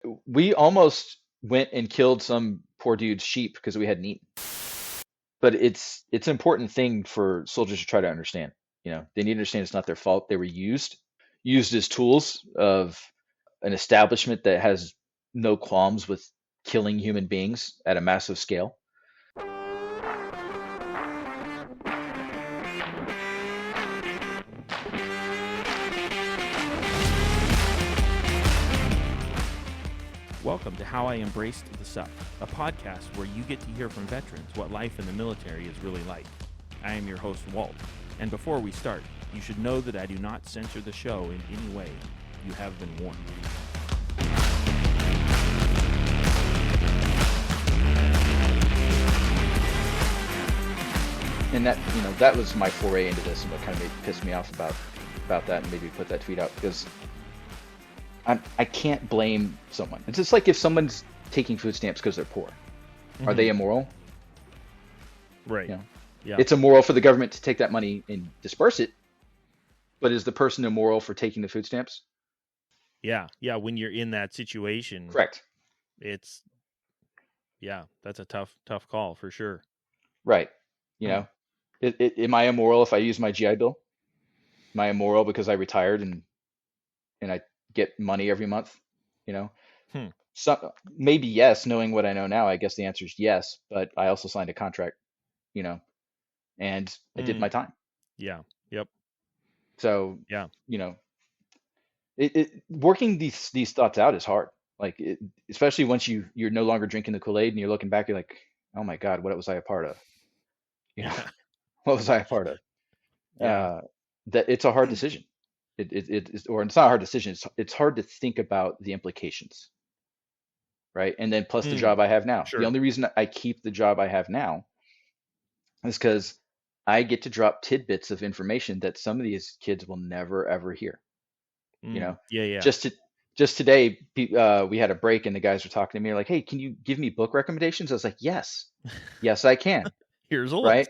We almost went and killed some poor dude's sheep because we hadn't eaten. But it's an important thing for soldiers to try to understand. They need to understand it's not their fault. They were used as tools of an establishment that has no qualms with killing human beings at a massive scale. Welcome to How I Embraced the Suck, a podcast where you get to hear from veterans what life in the military is really like. I am your host, Walt, and before we start, you should know that I do not censor the show in any way. You have been warned. And that was my foray into this, and what kind of pissed me off about that, and maybe put that tweet out, because I can't blame someone. It's just like if someone's taking food stamps because they're poor. Are they immoral? Right. Yeah. It's immoral for the government to take that money and disperse it, but is the person immoral for taking the food stamps? Yeah. When you're in that situation, correct. That's a tough call for sure. Right. Am I immoral if I use my GI Bill? Am I immoral because I retired and I get money every month? So maybe yes, knowing what I know now, I guess the answer is yes, but I also signed a contract, and I did my time. Yeah. Yep. So, yeah, working these thoughts out is hard. Like, especially once you're no longer drinking the Kool-Aid and you're looking back, you're like, oh my God, what was I a part of? What was I a part of? That it's a hard decision. It's not a hard decision. It's hard to think about the implications, right? And then plus the job I have now. Sure. The only reason I keep the job I have now is because I get to drop tidbits of information that some of these kids will never ever hear. Yeah. Just today, we had a break and the guys were talking to me like, "Hey, can you give me book recommendations?" I was like, "Yes, I can." Here's a right?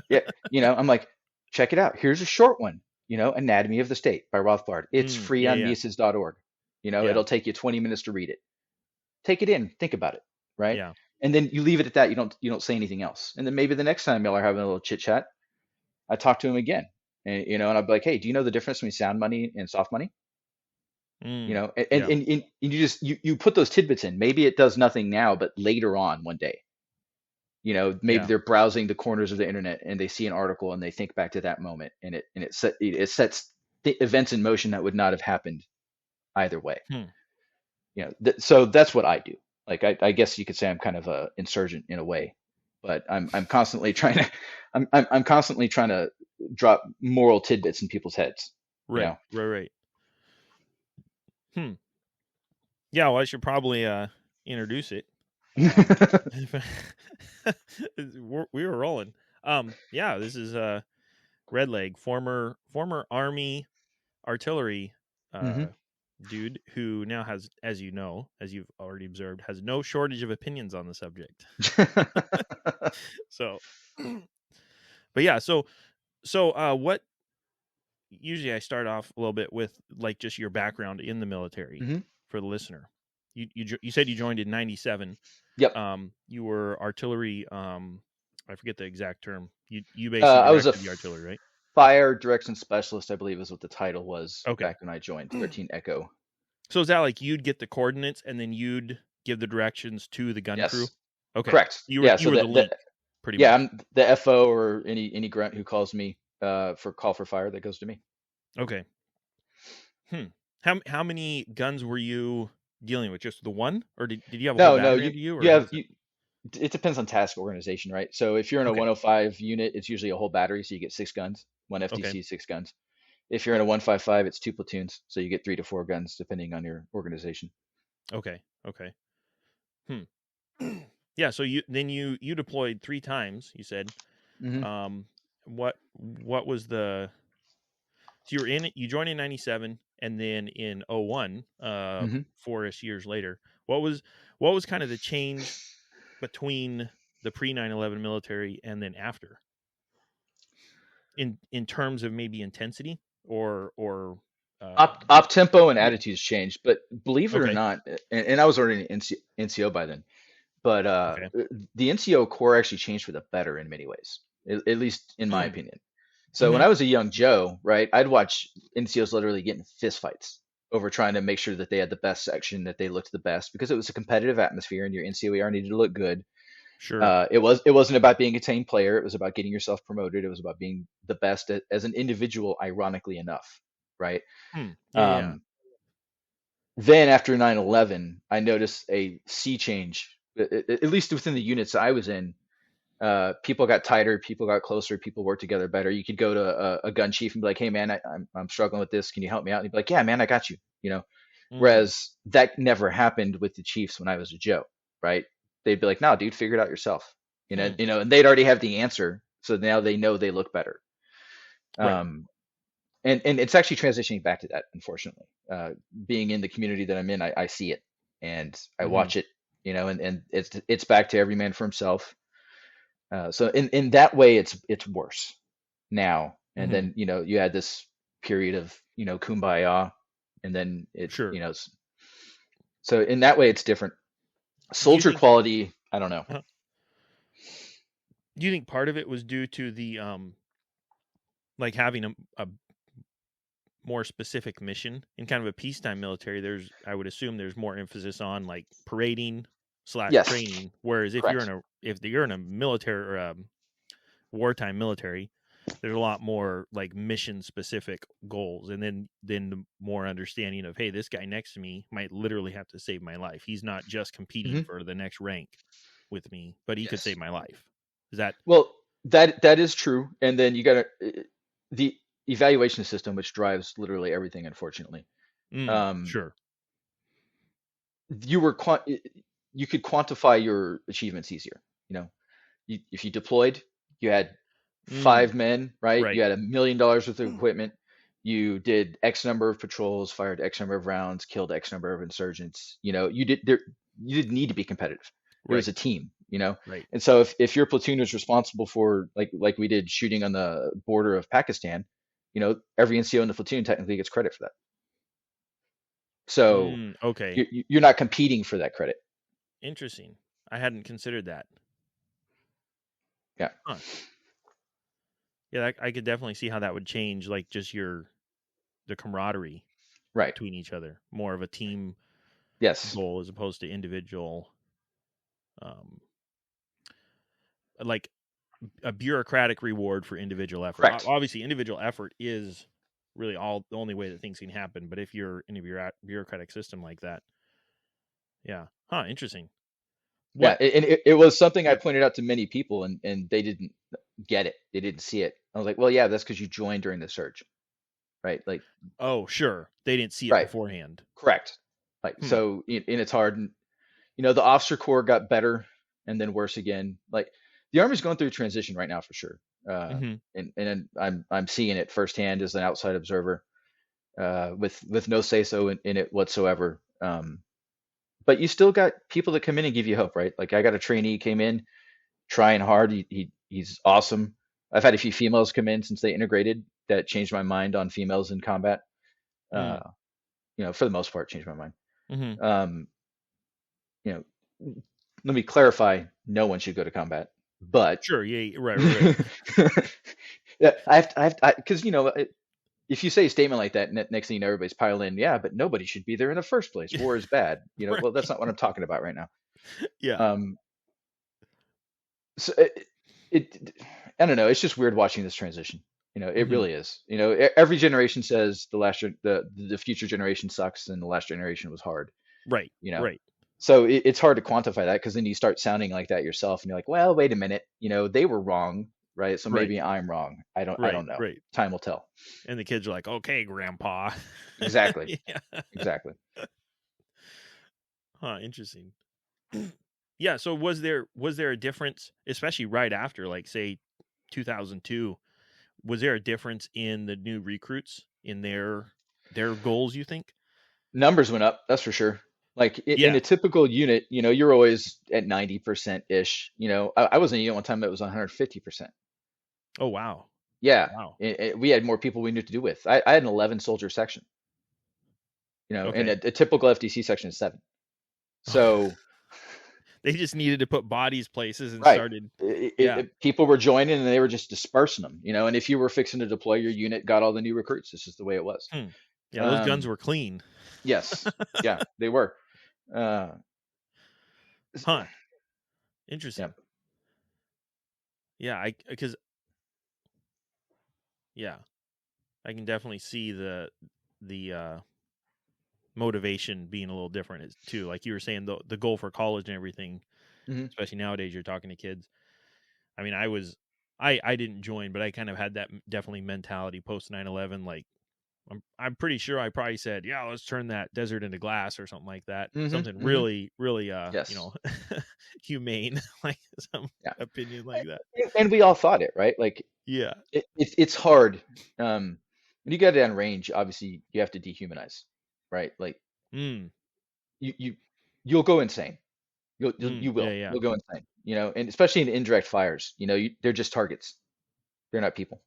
list. Yeah, I'm like, check it out. Here's a short one. Anatomy of the State by Rothbard. It's free on Mises.org. It'll take you 20 minutes to read it. Take it in, think about it, right? Yeah. And then you leave it at that. You don't say anything else. And then maybe the next time y'all are having a little chit chat, I talk to him again, and I'll be like, "Hey, do you know the difference between sound money and soft money?" And you put those tidbits in. Maybe it does nothing now, but later on one day, maybe they're browsing the corners of the internet and they see an article and they think back to that moment, and it sets the events in motion that would not have happened either way. So that's what I do. Like, I guess you could say I'm kind of a insurgent in a way, but I'm constantly trying to I'm constantly trying to drop moral tidbits in people's heads. Right. Yeah, well, I should probably introduce it. We were rolling. This is Redleg, former Army artillery dude who now has, as you know, as you've already observed, has no shortage of opinions on the subject. So, but yeah, so what? Usually, I start off a little bit with like just your background in the military for the listener. You said you joined in 97. Yep. You were artillery. I forget the exact term. You basically I was the artillery, right? Fire direction specialist, I believe, is what the title was back when I joined 13 Echo. So is that like you'd get the coordinates and then you'd give the directions to the gun crew? Okay. Correct. You were the lead, pretty much. Yeah, I'm the FO, or any grunt who calls me for call for fire, that goes to me. Okay. How many guns were you dealing with? Just the one, or did you have a whole battery under you? Or it depends on task organization, right? So if you're in a 105 unit, it's usually a whole battery, so you get 6 guns, 1 FTC, 6 guns. If you're in a 155, it's 2 platoons, so you get 3 to 4 guns depending on your organization. Okay. Yeah, so you deployed 3 times, you said. What was the? So you joined in 97, and then in 01, 4-ish years later. What was kind of the change between the pre 9/11 military and then after? In terms of maybe intensity or Op tempo and Yeah. attitudes changed, but believe it or Okay. not, and I was already an NCO by then, but Okay. the NCO core actually changed for the better in many ways, at least in my Mm. opinion. So when Hmm. I was a young Joe, right, I'd watch NCOs literally get in fist fights over trying to make sure that they had the best section, that they looked the best, because it was a competitive atmosphere, and your NCOER needed to look good. Sure. It wasn't about being a team player. It was about getting yourself promoted. It was about being the best as an individual, ironically enough, right? Hmm. Yeah. Yeah. Um, then after 9/11, I noticed a sea change, at least within the units I was in. People got tighter, people got closer, people worked together better. You could go to a gun chief and be like, "Hey, man, I'm struggling with this. Can you help me out?" And he'd be like, "Yeah, man, I got you." You know, Mm. whereas that never happened with the chiefs when I was a Joe, right? They'd be like, "No, dude, figure it out yourself." Hmm. And they'd already have the answer, so now they know they look better. Right. Um, and it's actually transitioning back to that, unfortunately. Being in the community that I'm in, I see it and I Hmm. watch it, and it's back to every man for himself. So in that way, it's worse now. And Hmm. then you had this period of kumbaya, and then Sure. so in that way it's different. Do you Soldier think? quality, I don't know. uh, do you think part of it was due to the like having a more specific mission in kind of a peacetime military? There's, I would assume, there's more emphasis on like parading slash Yes, training. Whereas correct. if you're in a military or wartime military, there's a lot more like mission specific goals, and then the more understanding of, hey, this guy next to me might literally have to save my life. He's not just competing Hmm. for the next rank with me, but he could save Yes. my life. Is that? Well, that is true. And then you got to the evaluation system, which drives literally everything, unfortunately. Mm, Um, sure. you were you could quantify your achievements easier. You know, if you deployed, you had Mm, 5 men, right? You right. had $1 million worth of equipment. You did X number of patrols, fired X number of rounds, killed X number of insurgents. You didn't need to be competitive. It was Right. a team. Right. And so if your platoon was responsible for like we did shooting on the border of Pakistan, every NCO in the platoon technically gets credit for that. So Mm, okay. you're not competing for that credit. Interesting. I hadn't considered that. Yeah. Huh. Yeah, I could definitely see how that would change, like just the camaraderie Right. between each other. More of a team Yes. goal as opposed to individual, um, like a bureaucratic reward for individual effort. Correct. Obviously, individual effort is really all the only way that things can happen. But if you're in a bureaucratic system like that, yeah, huh? Interesting. Yeah, What? and it was something I Yeah. pointed out to many people, and they didn't get it. They didn't see it. I was like, well, yeah, that's because you joined during the surge, right? Like, Oh, sure. They didn't see it right, beforehand. correct. Like, Hmm. so, and it's hard. And, the officer corps got better and then worse again. Like, the Army's going through a transition right now for sure. Hmm. And I'm seeing it firsthand as an outside observer, with no say so in it whatsoever. But you still got people that come in and give you hope, right? Like, I got a trainee came in trying hard. He's awesome. I've had a few females come in since they integrated that changed my mind on females in combat. Uh, Mm. for the most part, changed my mind. Hmm. Um, you know, Let me clarify: no one should go to combat, but Sure. Yeah. Right. Right. Right. yeah, because if you say a statement like that, next thing you know, everybody's piling in. Yeah, but nobody should be there in the first place. War is bad. Well, that's Right. not what I'm talking about right now. Yeah. Um, so it I don't know. It's just weird watching this transition. It Hmm. really is. Every generation says the future generation sucks and the last generation was hard. Right. You know, Right. so it's hard to quantify that because then you start sounding like that yourself, and you're like, well, wait a minute. They were wrong, right? So Right. maybe I'm wrong. I Right. don't know. Right. Time will tell. And the kids are like, "Okay, Grandpa." Exactly. Yeah. Exactly. Huh. Interesting. Yeah. So was there a difference, especially right after, like say, 2002? Was there a difference in the new recruits in their goals? You think? Numbers went up, that's for sure. Like in Yeah. a typical unit, you're always at 90% ish. I was in a unit one time that was 150%. Oh wow. Yeah, Wow. we had more people we knew to do with. I had an 11 soldier section. and Okay. a typical FDC section is 7. So, They just needed to put bodies places and right. started. Yeah. People were joining and they were just dispersing them, and if you were fixing to deploy, your unit got all the new recruits. This is the way it was. Yeah, those guns were clean. Yes. Yeah, they were. Huh. Interesting. Yeah. Yeah, because I can definitely see the motivation being a little different too. Like you were saying, the goal for college and everything, especially nowadays, you're talking to kids. I mean, I didn't join, but I kind of had that definitely mentality post 9/11. Like, I'm pretty sure I probably said, yeah, let's turn that desert into glass or something like that. Something really, really, Yes. humane, like some opinion like that. And we all thought it, right? Like, Yeah. it's hard. When you get down range, obviously you have to dehumanize, right? Like, you'll go insane. You will. Yeah. You'll go insane. And especially in indirect fires, they're just targets. They're not people.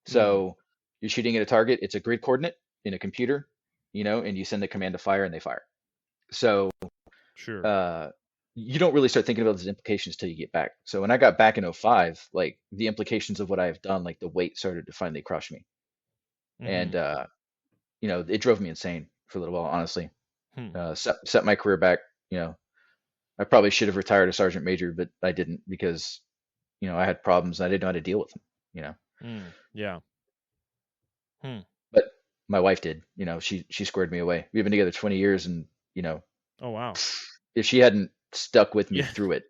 So you're shooting at a target. It's a grid coordinate in a computer, and you send the command to fire, and they fire. So Sure. You don't really start thinking about those implications till you get back. So when I got back in 05, like the implications of what I've done, like the weight started to finally crush me. And it drove me insane for a little while, honestly. Set my career back. I probably should have retired a sergeant major, but I didn't because I had problems and I didn't know how to deal with them. Yeah. But my wife did. She squared me away. We've been together 20 years, and Oh wow. if she hadn't stuck with me through it,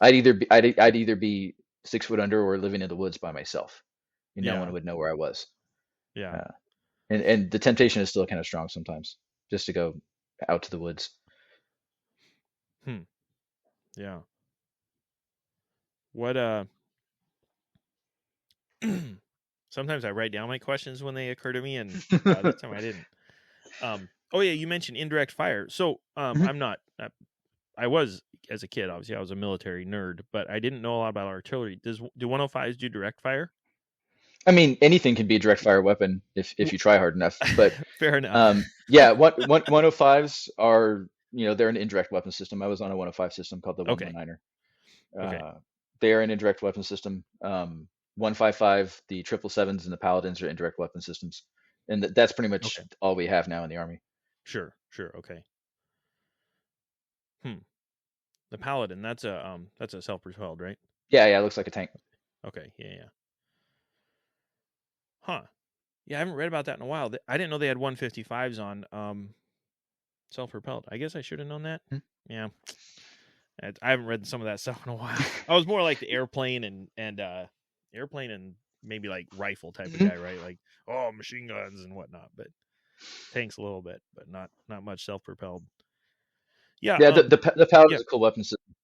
I'd either be 6 foot under or living in the woods by myself. No one would know where I was. Yeah. And the temptation is still kind of strong sometimes, just to go out to the woods. Yeah. What sometimes I write down my questions when they occur to me, and this time I didn't. Oh yeah, you mentioned indirect fire. So I'm not. I was, as a kid, obviously I was a military nerd, but I didn't know a lot about artillery. Do 105s do direct fire? I mean, anything can be a direct fire weapon if you try hard enough. But fair enough. Yeah, 105s are, they're an indirect weapon system. I was on a 105 system called the 119er. Okay. They are an indirect weapon system. 155, the 777s and the Paladins are indirect weapon systems, and that's pretty much all we have now in the Army. Sure. Okay. The Paladin, that's a self-propelled, right? Yeah, it looks like a tank. Okay, yeah. Huh. Yeah, I haven't read about that in a while. I didn't know they had 155s on self-propelled. I guess I should have known that. Yeah. I haven't read some of that stuff in a while. I was more like the airplane and maybe like rifle type of guy, right? Like, machine guns and whatnot, but tanks a little bit, but not much self-propelled. Yeah. The Paladin is a cool weapon system.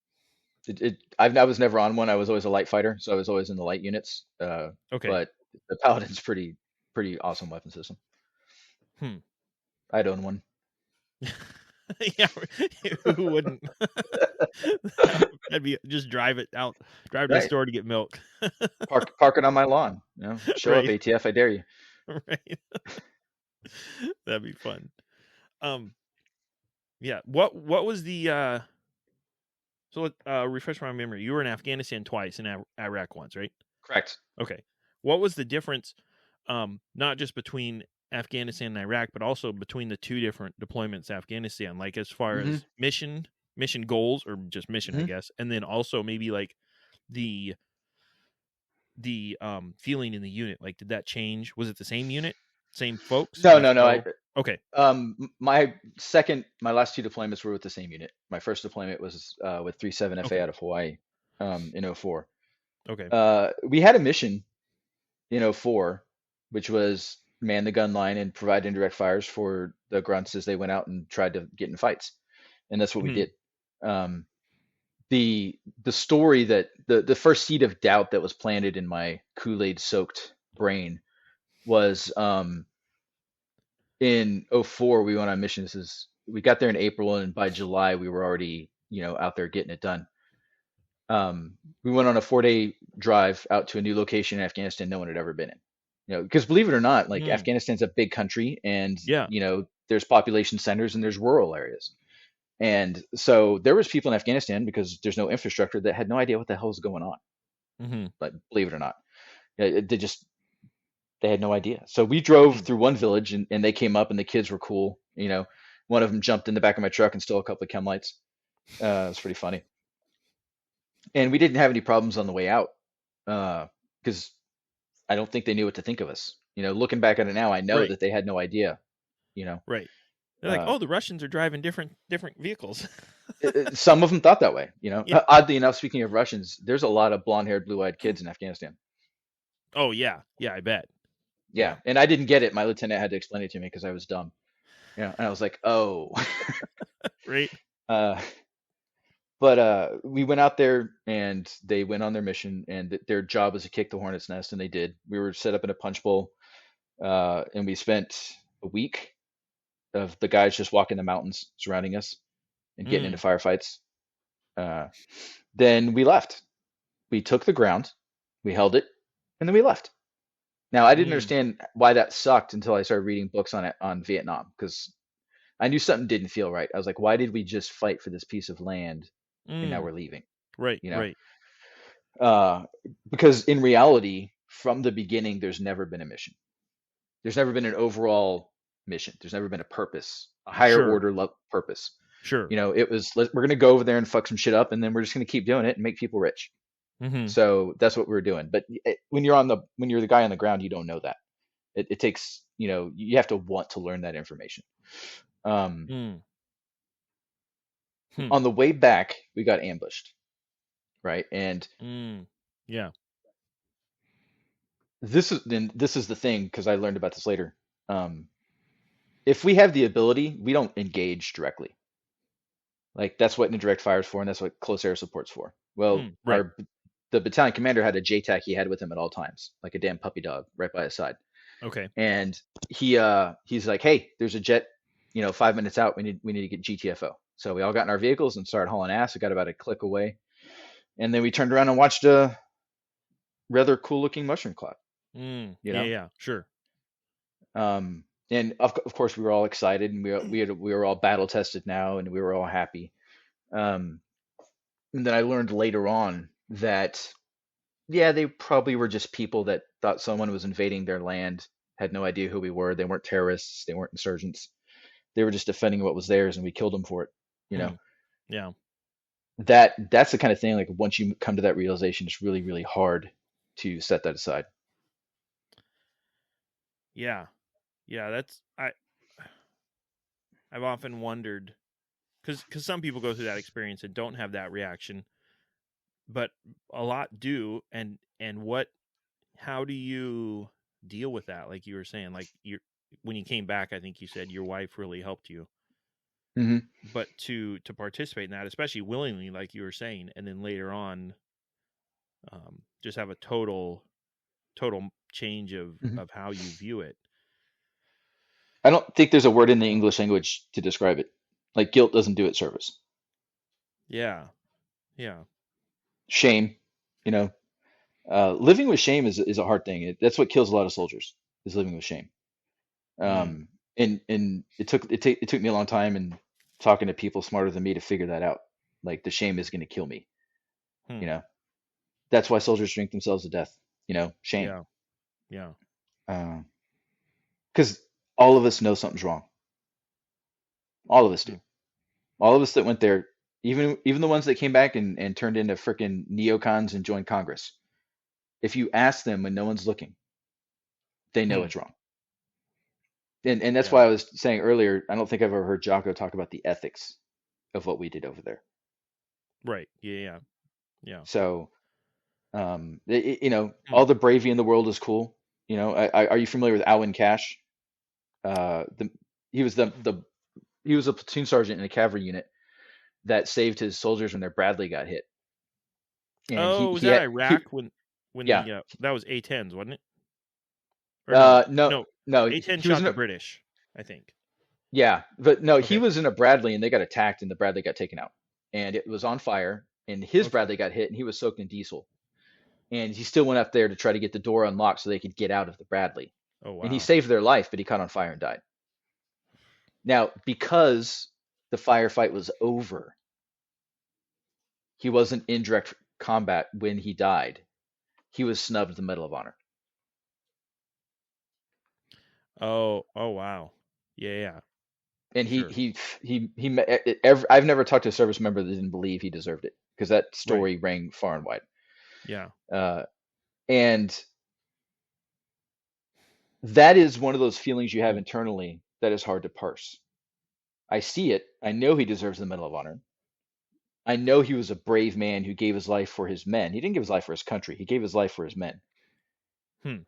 I was never on one. I was always a light fighter, so I was always in the light units. But the Paladin's pretty awesome weapon system. I'd own one. Yeah, who wouldn't? That'd be just drive it out, drive to the store to get milk. Park it on my lawn. Show up, ATF, I dare you. Right. That'd be fun. Yeah. What was the so refresh my memory. You were in Afghanistan twice and Iraq once, right? Correct. Okay. What was the difference, not just between Afghanistan and Iraq, but also between the two different deployments Afghanistan, like as far as mission goals, or just mission, I guess, and then also maybe like the feeling in the unit? Like, did that change? Was it the same unit, same folks? No. Okay. My last 2 deployments were with the same unit. My first deployment was with 37 FA out of Hawaii in 04. Okay. We had a mission in 04, which was man the gun line and provide indirect fires for the grunts as they went out and tried to get in fights, and that's what we did. The story that the first seed of doubt that was planted in my Kool-Aid soaked brain was in 04 we went on missions. We got there in April, and by July we were already out there getting it done. We went on a 4-day drive out to a new location in Afghanistan no one had ever been in. Because believe it or not, like Afghanistan's a big country, and there's population centers and there's rural areas. And so there was people in Afghanistan, because there's no infrastructure, that had no idea what the hell was going on. Mm-hmm. Like, believe it or not, they had no idea. So we drove Hmm. through one village, and they came up, and the kids were cool. One of them jumped in the back of my truck and stole a couple of chem lights. It's pretty funny. And we didn't have any problems on the way out, because I don't think they knew what to think of us. Looking back at it now, I know Right. that they had no idea. You know, Right. They're like, uh, oh, the Russians are driving different vehicles. some of them thought that way. Yeah. Oddly enough, speaking of Russians, there's a lot of blonde-haired, blue-eyed kids in Afghanistan. Oh yeah, yeah, I bet. Yeah, and I didn't get it. My lieutenant had to explain it to me because I was dumb. And I was like, oh. Right. uh, but we went out there, and they went on their mission, and their job was to kick the hornet's nest, and they did. We were set up in a punch bowl, and we spent a week of the guys just walking the mountains surrounding us and getting into Mm. firefights. Uh, then we left. We took the ground, we held it, and then we left. Now, I didn't Mm. understand why that sucked until I started reading books on it, on Vietnam, because I knew something didn't feel right. I was like, why did we just fight for this piece of land and now Mm. we're leaving? Right. You know, Right. uh, because in reality, from the beginning, there's never been a mission. There's never been an overall mission. There's never been a purpose, a higher Sure. order purpose. Sure. It was, we're going to go over there and fuck some shit up, and then we're just going to keep doing it and make people rich. Mm-hmm. So that's what we were doing. But when you're the guy on the ground, you don't know that. It takes, you have to want to learn that information. Um, Mm. Hmm. on the way back, we got ambushed, right? And Mm. Yeah. this is the thing, because I learned about this later. If we have the ability, we don't engage directly. Like, that's what indirect fire is for, and that's what close air support's for. Well, Mm. Right. the battalion commander had a JTAC he had with him at all times, like a damn puppy dog, right by his side. Okay. And he's like, hey, there's a jet, 5 minutes out. We need to get GTFO. So we all got in our vehicles and started hauling ass. We got about a click away, and then we turned around and watched a rather cool looking mushroom cloud. Mm. You Yeah. know, Yeah. Sure. and of course we were all excited, and we were all battle tested now, and we were all happy. Um, and then I learned later on that, yeah, they probably were just people that thought someone was invading their land, had no idea who we were. They weren't terrorists. They weren't insurgents. They were just defending what was theirs, and we killed them for it. You know, Mm. Yeah. that's the kind of thing, like, once you come to that realization, it's really, really hard to set that aside. Yeah. Yeah. I've often wondered, because some people go through that experience and don't have that reaction, but a lot do. And how do you deal with that? Like you were saying, like when you came back, I think you said your wife really helped you. Hmm. But to participate in that, especially willingly, like you were saying, and then later on, just have a total change Hmm. of how you view it. I don't think there's a word in the English language to describe it. Like, guilt doesn't do it service. Yeah. Yeah. Shame, you know, living with shame is a hard thing. That's what kills a lot of soldiers, is living with shame. Mm. And it took me a long time, and talking to people smarter than me, to figure that out. Like, the shame is going to kill me. Hmm. You know, that's why soldiers drink themselves to death. Shame. Yeah. Yeah. Because all of us know something's wrong. All of us do. Hmm. All of us that went there, even the ones that came back and turned into frickin' neocons and joined Congress. If you ask them when no one's looking, they know Hmm. it's wrong. And that's Yeah. why I was saying earlier, I don't think I've ever heard Jocko talk about the ethics of what we did over there. Right. Yeah. Yeah. Yeah. So, Hmm. all the bravery in the world is cool. Are you familiar with Alwyn Cash? The he was he was a platoon sergeant in a cavalry unit that saved his soldiers when their Bradley got hit. And Oh, was he that had he Iraq when yeah. the that was A-10s, wasn't it? Or no, No, no, no, A-10 he was shot in the a British, I think. yeah, but no, he Okay. was in a Bradley, and they got attacked, and the Bradley got taken out, and it was on fire, and his Okay. Bradley got hit, and he was soaked in diesel, and he still went up there to try to get the door unlocked so they could get out of the Bradley, Oh and he wow. saved their life, but he caught on fire and died. Now, because the firefight was over, he wasn't in direct combat when he died. He was snubbed the Medal of Honor. Oh, oh wow. Yeah, And sure. I've never talked to a service member that didn't believe he deserved it, because that Right. story rang far and wide. Yeah. And that is one of those feelings you have Hmm. internally that is hard to parse. I see it. I know he deserves the Medal of Honor. I know he was a brave man who gave his life for his men. He didn't give his life for his country. He gave his life for his men. Hmm.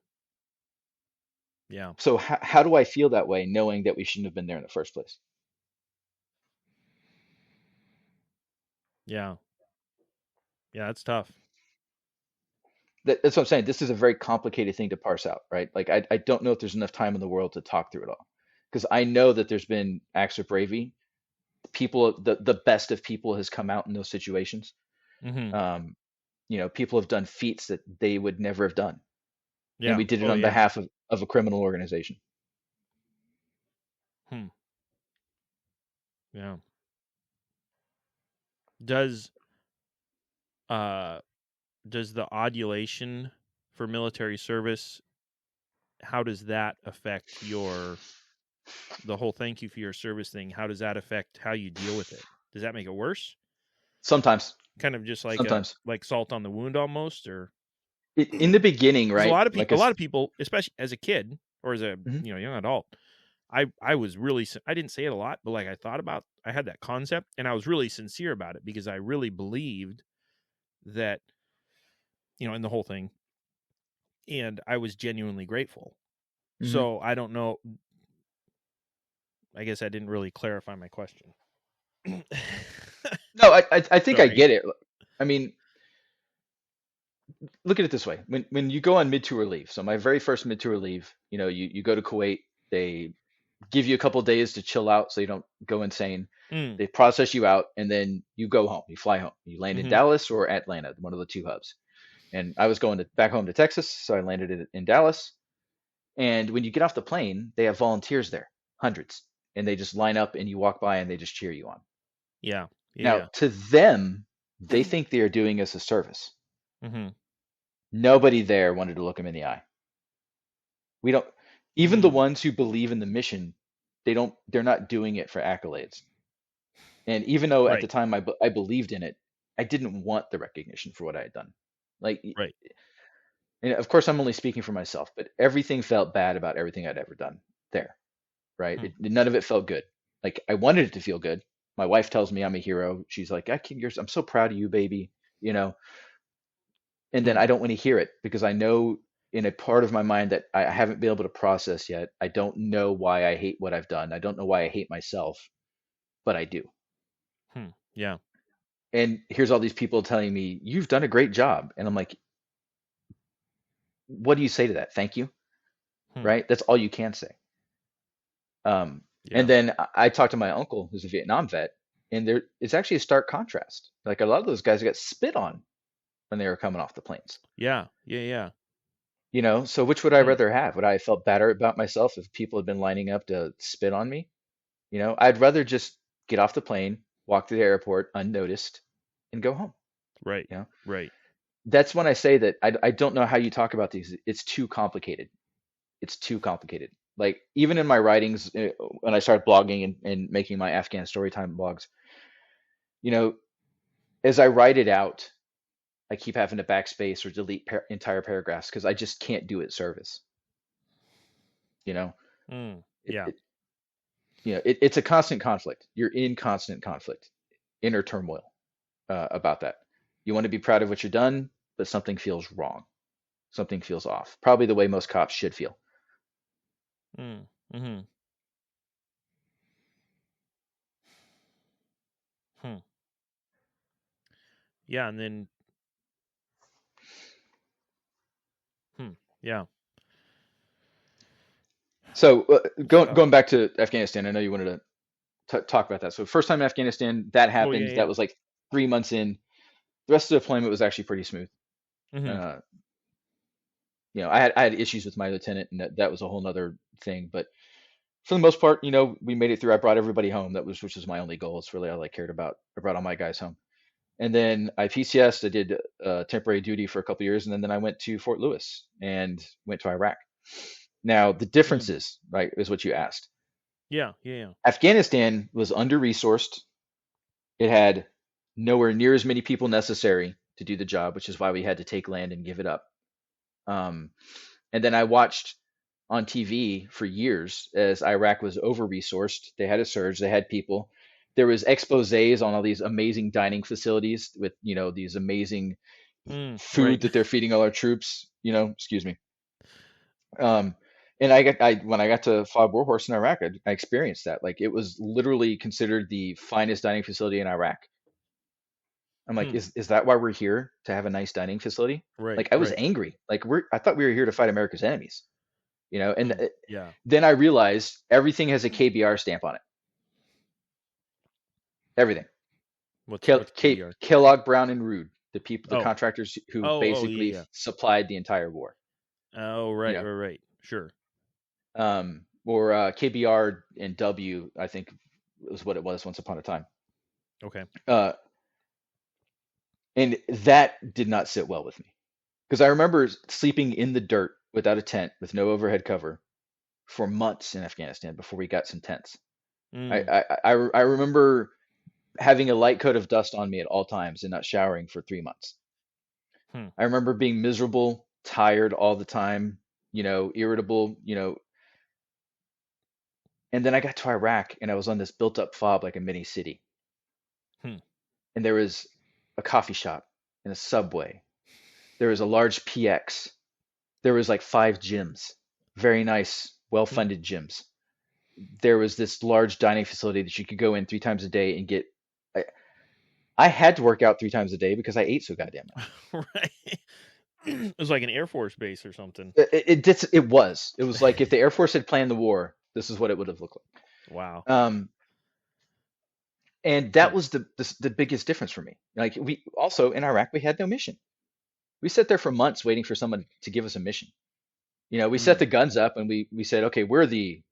Yeah. So how do I feel that way, knowing that we shouldn't have been there in the first place? Yeah. Yeah, that's tough. That's what I'm saying. This is a very complicated thing to parse out, right? Like I don't know if there's enough time in the world to talk through it all, because I know that there's been acts of bravery. People, the best of people has come out in those situations. Mm-hmm. People have done feats that they would never have done, and Yeah. we did it Oh on yeah. behalf of a criminal organization. Hmm. Yeah. Does uh does the adulation for military service, how does that affect the whole thank you for your service thing? How does that affect how you deal with it? Does that make it worse? Sometimes, Kind of just sometimes like salt on the wound almost, or in the beginning, because right? a lot of people, especially as a kid or as a Mhm. young adult, I was really, I didn't say it a lot, but like I had that concept, and I was really sincere about it because I really believed that, in the whole thing, and I was genuinely grateful. Mhm. So I don't know. I guess I didn't really clarify my question. No, I think I Sorry. get it. I mean, look at it this way. When you go on mid-tour leave, so my very first mid-tour leave, you go to Kuwait, they give you a couple days to chill out so you don't go insane. Mm, They process you out, and then you go home. You fly home. You land in mm-hmm. Dallas or Atlanta, one of the two hubs. And I was going back home to Texas, so I landed in Dallas. And when you get off the plane, they have volunteers there, hundreds, and they just line up and you walk by and they just cheer you on. Yeah. Now, Yeah. to them, they think they are doing us a service. Mm-hmm. Nobody there wanted to look them in the eye. We don't, even the Mm, ones who believe in the mission, they're not doing it for accolades. And even though at the right. time I believed in it, I didn't want the recognition for what I had done. Like, Right. and of course, I'm only speaking for myself, but everything felt bad about everything I'd ever done there, right? Hmm. None of it felt good. Like, I wanted it to feel good. My wife tells me I'm a hero. She's like, I'm so proud of you, baby, you know. And then Hmm. I don't want to hear it, because I know in a part of my mind that I haven't been able to process yet. I don't know why I hate what I've done. I don't know why I hate myself, but I do. Hmm. Yeah. And here's all these people telling me, you've done a great job. And I'm like, what do you say to that? Thank you, Hmm. right? That's all you can say. And Yeah. then I talked to my uncle, who's a Vietnam vet, and it's actually a stark contrast. Like, a lot of those guys got spit on when they were coming off the planes. Yeah. Yeah. Yeah. So which would I Hmm. rather have? Would I have felt better about myself if people had been lining up to spit on me? I'd rather just get off the plane, walk to the airport unnoticed, and go home. Right. You know, Right. that's when I say that I don't know how you talk about these. It's too complicated. It's too complicated. Like, even in my writings, when I started blogging and making my Afghan storytime blogs, you know, as I write it out, I keep having to backspace or delete entire paragraphs because I just can't do it service. You know, Mm. it, Yeah. it it's a constant conflict. You're in constant conflict, inner turmoil about that. You want to be proud of what you've done, but something feels wrong. Something feels off. Probably the way most cops should feel. Mm. Mm-hmm. Hmm. Yeah. And then, hmm. Yeah. So It's going tough. going back to Afghanistan, I know you wanted to talk about that. So first time in Afghanistan, that Oh yeah. happened. That Yeah. was like 3 months in. The rest of the deployment was actually pretty smooth. Mm-hmm. Uh, I had issues with my lieutenant, and that was a whole nother thing. But for the most part, we made it through. I brought everybody home. Which was my only goal. It's really all I cared about. I brought all my guys home. And then I PCS'd. I did temporary duty for a couple years, and then I went to Fort Lewis and went to Iraq. Now, the differences, right, is what you asked. Yeah, yeah, yeah. Afghanistan was under-resourced. It had nowhere near as many people necessary to do the job, which is why we had to take land and give it up. And then I watched on TV for years as Iraq was over-resourced. They had a surge. They had people. There was exposés on all these amazing dining facilities with, these amazing food right. that they're feeding all our troops. Excuse me. And when I got to Fob Warhorse in Iraq, I experienced that. Like, it was literally considered the finest dining facility in Iraq. I'm like, is that why we're here, to have a nice dining facility? Right. Like, I was angry. Like, I thought we were here to fight America's enemies, And yeah. Then I realized everything has a KBR stamp on it. Everything. What's KBR? Kellogg, Brown and Root, the contractors who basically supplied the entire war. Oh, right, right. Sure. Or KBR and W, I think was what it was once upon a time. Okay. And that did not sit well with me, because I remember sleeping in the dirt without a tent, with no overhead cover, for months in Afghanistan before we got some tents. I remember having a light coat of dust on me at all times and not showering for 3 months. I remember being miserable, tired all the time, irritable, And then I got to Iraq and I was on this built up fob like a mini city. And there was a coffee shop and a Subway. There was a large PX. There was like 5 gyms, very nice, well-funded gyms. There was this large dining facility that you could go in 3 times a day and get. I had to work out 3 times a day because I ate so goddamn much. Right. It was like an Air Force base or something. It was. It was like if the Air Force had planned the war, this is what it would have looked like. Wow. And that was the biggest difference for me. Like, we also in Iraq, we had no mission. We sat there for months waiting for someone to give us a mission. We set the guns up and we said, okay, we're the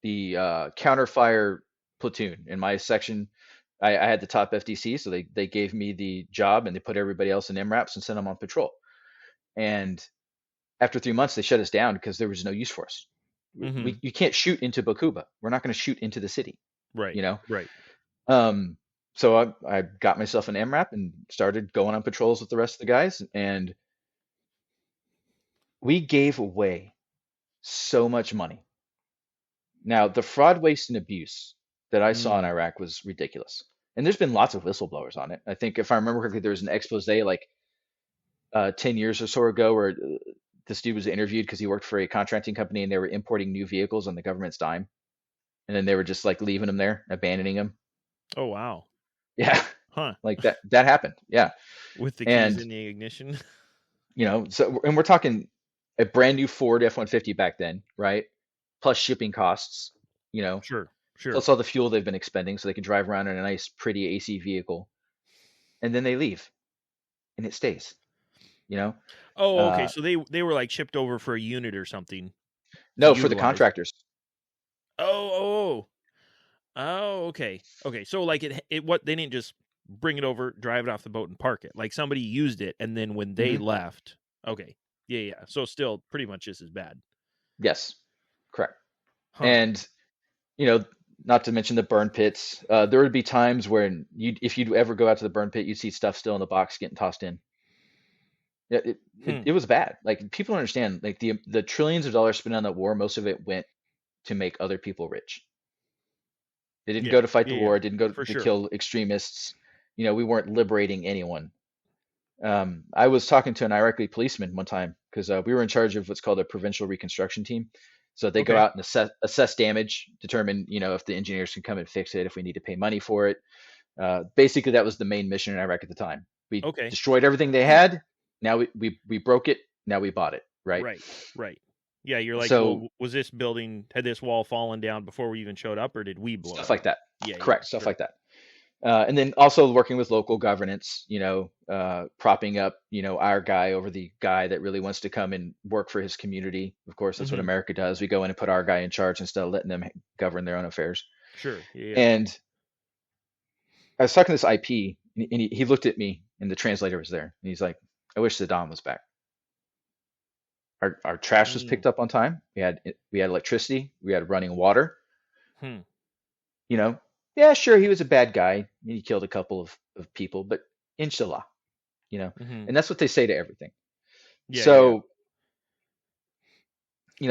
counterfire platoon. In my section, I had the top FDC, so they gave me the job and they put everybody else in MRAPs and sent them on patrol. And after 3 months, they shut us down because there was no use for us. You can't shoot into Bakuba. We're not going to shoot into the city. Right. Right. So I got myself an MRAP and started going on patrols with the rest of the guys, and we gave away so much money. Now, the fraud, waste, and abuse that I saw in Iraq was ridiculous. And there's been lots of whistleblowers on it. I think, if I remember correctly, there was an expose like 10 years or so ago where this dude was interviewed because he worked for a contracting company and they were importing new vehicles on the government's dime. And then they were just like leaving them there, abandoning them. Oh, wow. Yeah. Huh. Like that happened. Yeah. With the keys in the ignition. And we're talking a brand new Ford F-150 back then, right? Plus shipping costs, Sure. Plus all the fuel they've been expending so they can drive around in a nice, pretty AC vehicle. And then they leave and it stays, Oh, okay. So they were like shipped over for a unit or something. No, for the contractors. Oh, okay. Okay. So like what they didn't just bring it over, drive it off the boat and park it. Like somebody used it and then when they left. Okay. Yeah. So still pretty much just as bad. Yes. Correct. Huh. And not to mention the burn pits. There would be times when if you'd ever go out to the burn pit, you'd see stuff still in the box getting tossed in. It was bad. Like, people don't understand, like the trillions of dollars spent on that war, most of it went to make other people rich. They didn't go to fight the war. It didn't go to kill extremists. We weren't liberating anyone. I was talking to an Iraqi policeman one time because we were in charge of what's called a provincial reconstruction team. So they go out and assess damage, determine, if the engineers can come and fix it, if we need to pay money for it. Basically, that was the main mission in Iraq at the time. We destroyed everything they had. Now we broke it. Now we bought it. Right. Right. Yeah. You're like, so, was this building, had this wall fallen down before we even showed up, or did we blow stuff it? Like that? Yeah. Correct. Stuff like that. And then also working with local governance, propping up, our guy over the guy that really wants to come and work for his community. Of course, that's what Mm-hmm. America does. We go in and put our guy in charge instead of letting them govern their own affairs. Sure. Yeah. And I was talking to this IP, and he looked at me, and the translator was there, and he's like, "I wish Saddam was back. Our trash was Mm. picked up on time. We had electricity. We had running water. Hmm. You know, yeah, sure, he was a bad guy. He killed a couple of people, but inshallah, Mm-hmm. and that's what they say to everything. Yeah. Yeah. So,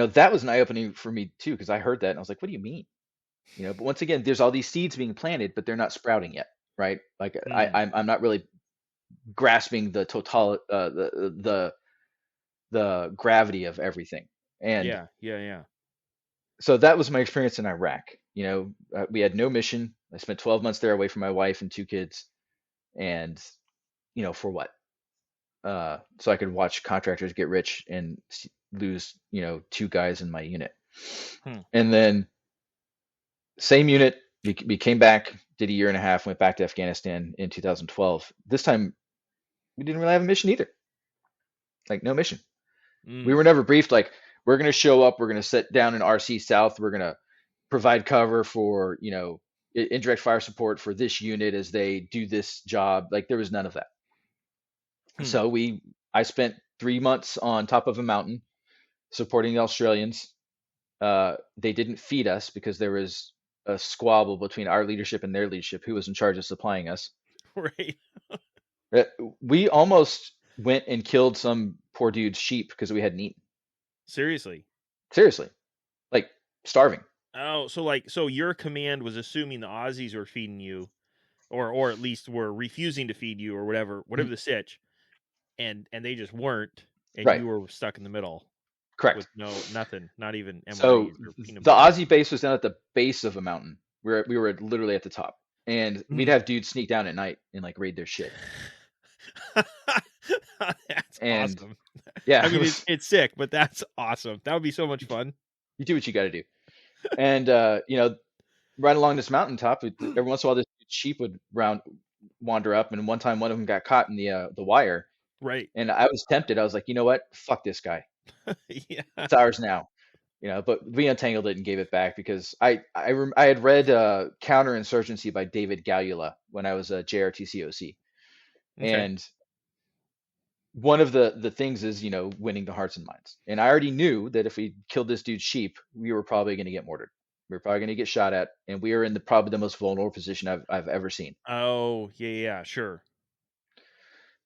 that was an eye opening for me too, because I heard that and I was like, what do you mean? But once again, there's all these seeds being planted, but they're not sprouting yet, right? Like Mm. I'm not really grasping the gravity of everything. And Yeah. Yeah. Yeah. so that was my experience in Iraq. We had no mission. I spent 12 months there away from my wife and two kids. And, for what? So I could watch contractors get rich and lose, two guys in my unit. Hmm. And then same unit, we came back, did a year and a half, went back to Afghanistan in 2012. This time we didn't really have a mission either. Like no mission. We Mm. were never briefed like we're going to show up, we're going to sit down in RC South, we're going to provide cover for, indirect fire support for this unit as they do this job. Like there was none of that. Hmm. So I spent 3 months on top of a mountain supporting the Australians. They didn't feed us because there was a squabble between our leadership and their leadership, who was in charge of supplying us. Right. Uh, We almost went and killed some poor dude's sheep because we hadn't eaten. Seriously. Seriously, like starving. Oh, so your command was assuming the Aussies were feeding you, or at least were refusing to feed you, or whatever Mhm. the sitch, and they just weren't, and Right, you were stuck in the middle with correct. nothing, not even So MREs or peanut the butter. Aussie base was down at the base of a mountain. We were literally at the top, and we'd Mm. have dudes sneak down at night and like raid their shit. That's And awesome. yeah, I it mean, was it's sick, but that's awesome. That would be so much fun. you do what you got to do. And right along this mountaintop, every once in a while, this sheep would wander up, and one time one of them got caught in the wire, Right. and I was tempted. I was like, you know what? Fuck this guy. Yeah. It's ours now. But we untangled it and gave it back because I had read Counterinsurgency by David Galula when I was a JRTCOC, Okay. and one of the things is winning the hearts and minds. And I already knew that if we killed this dude's sheep, we were probably going to get mortared. We were probably going to get shot at, and we are in probably the most vulnerable position I've ever seen. Oh, yeah, yeah, sure.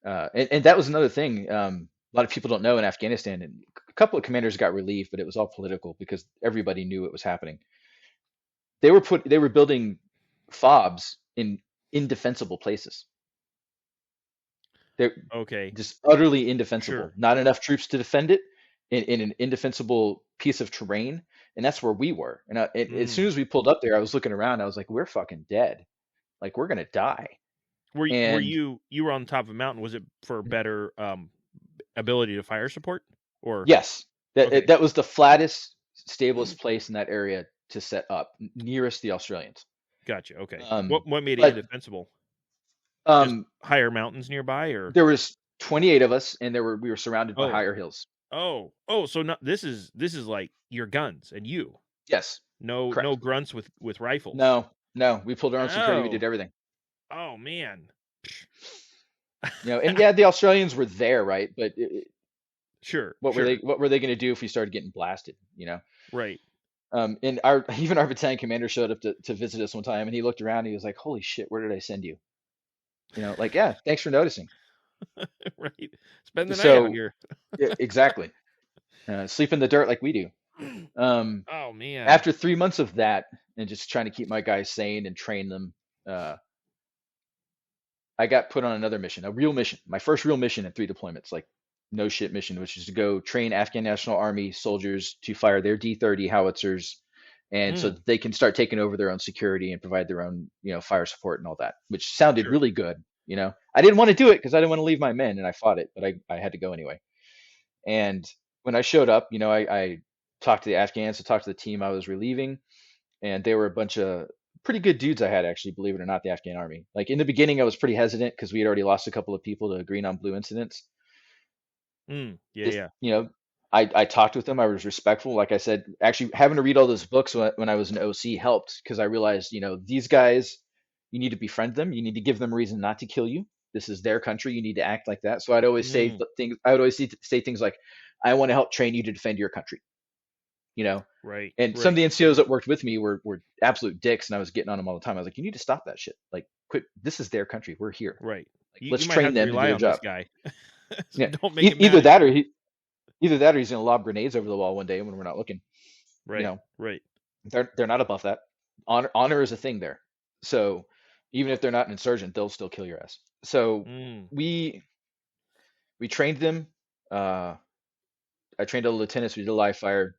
And that was another thing. A lot of people don't know in Afghanistan, and a couple of commanders got relief, but it was all political because everybody knew it was happening. They were building fobs in indefensible places. They're Okay. just utterly indefensible. Sure. Not enough troops to defend it in an indefensible piece of terrain, and that's where we were. And as soon Mm. as we pulled up there, I was looking around. I was like, "We're fucking dead. Like we're gonna die." Were And you were on top of a mountain? Was it for better ability to fire support, or yes, okay? that was the flattest, stablest place in that area to set up, nearest the Australians. Gotcha. Okay. Um, What made it but indefensible? Just um, higher mountains nearby, or there was 28 of us, and we were surrounded by oh higher hills. oh, so not this is like your guns and you. Yes, No correct. grunts with rifles. No, no, we pulled our own security. We did Oh, everything. oh man. And yeah, the Australians were there, right? But Sure, what were they sure. what were they going to do if we started getting blasted? Right. And our even our battalion commander showed up to visit us one time, and he looked around. And he was like, "Holy shit, where did I send you?" Like, yeah, thanks for noticing. Right. Spend the night out So here. yeah, exactly, sleep in the dirt like we do. Oh man. After 3 months of that, and just trying to keep my guys sane and train them, I got put on another mission, a real mission, my first real mission in 3 deployments, like no shit mission, which is to go train Afghan National Army soldiers to fire their D-30 howitzers, and so Mm, that they can start taking over their own security and provide their own, fire support and all that, which sounded sure. really good. I didn't want to do it because I didn't want to leave my men, and I fought it, but I had to go anyway. And when I showed up, I talked to the Afghans, I talked to the team I was relieving, and they were a bunch of pretty good dudes I had, actually, believe it or not, the Afghan army. Like in the beginning, I was pretty hesitant because we had already lost a couple of people to green on blue incidents. Yeah, This, yeah. I talked with them. I was respectful. Like I said, actually having to read all those books when I was an OC helped because I realized, these guys, you need to befriend them. You need to give them a reason not to kill you. This is their country. You need to act like that. So I'd always say things. I would always say things like, "I want to help train you to defend your country." You know, Right, and some of right, the NCOs that worked with me were absolute dicks, and I was getting on them all the time. I was like, "You need to stop that shit. Like, quit. This is their country. We're here. right. Like, You let's might train have to them to do rely their on this job." guy. Yeah. Don't make him mad Either at that you. or either that or he's gonna lob grenades over the wall one day when we're not looking. You Right, know, right. they're not above that. Honor is a thing there. So even if they're not an insurgent, they'll still kill your ass. So Mm, we we trained them. Uh, I trained all the lieutenants. We did a live fire.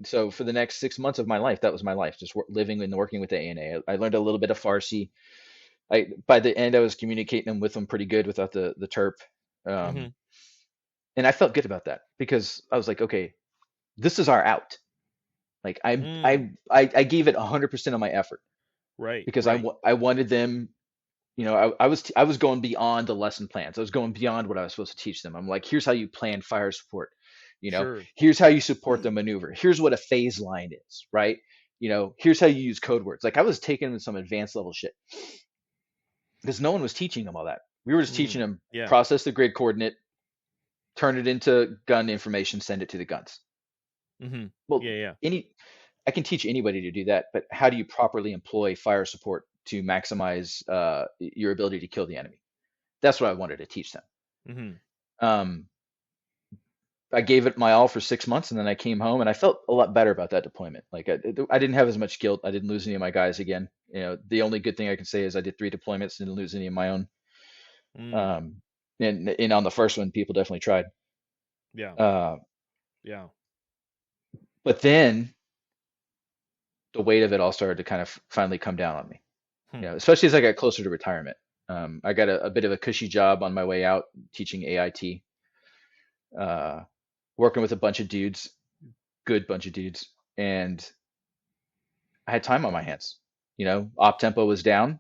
So for the next 6 months of my life, that was my life, just living and working with the ANA. I learned a little bit of Farsi. By the end, I was communicating with them pretty good without the terp. mm-hmm. Um, and I felt good about that because I was like, okay, this is our out. Like I gave it 100% of my effort Right, because right. I wanted them. I was going beyond the lesson plans. I was going beyond what I was supposed to teach them. I'm like, here's how you plan fire support. Sure. Here's how you support the maneuver. Here's what a phase line is, right? Here's how you use code words. Like I was taking them some advanced level shit because no one was teaching them all that. We were just teaching them Yeah. process the grid coordinate, turn it into gun information, send it to the guns. Mm-hmm. Well, Yeah, yeah. I can teach anybody to do that, but how do you properly employ fire support to maximize your ability to kill the enemy? That's what I wanted to teach them. Mm-hmm. Um, I gave it my all for 6 months, and then I came home, and I felt a lot better about that deployment. Like I didn't have as much guilt. I didn't lose any of my guys again. The only good thing I can say is I did 3 deployments, didn't lose any of my own. Mm. Um, and on the first one, people definitely tried. Yeah, Uh, yeah. but then the weight of it all started to kind of finally come down on me. Hmm. Especially as I got closer to retirement. I got a bit of a cushy job on my way out teaching AIT, uh, working with a bunch of dudes, good bunch of dudes, and I had time on my hands. Op tempo was down,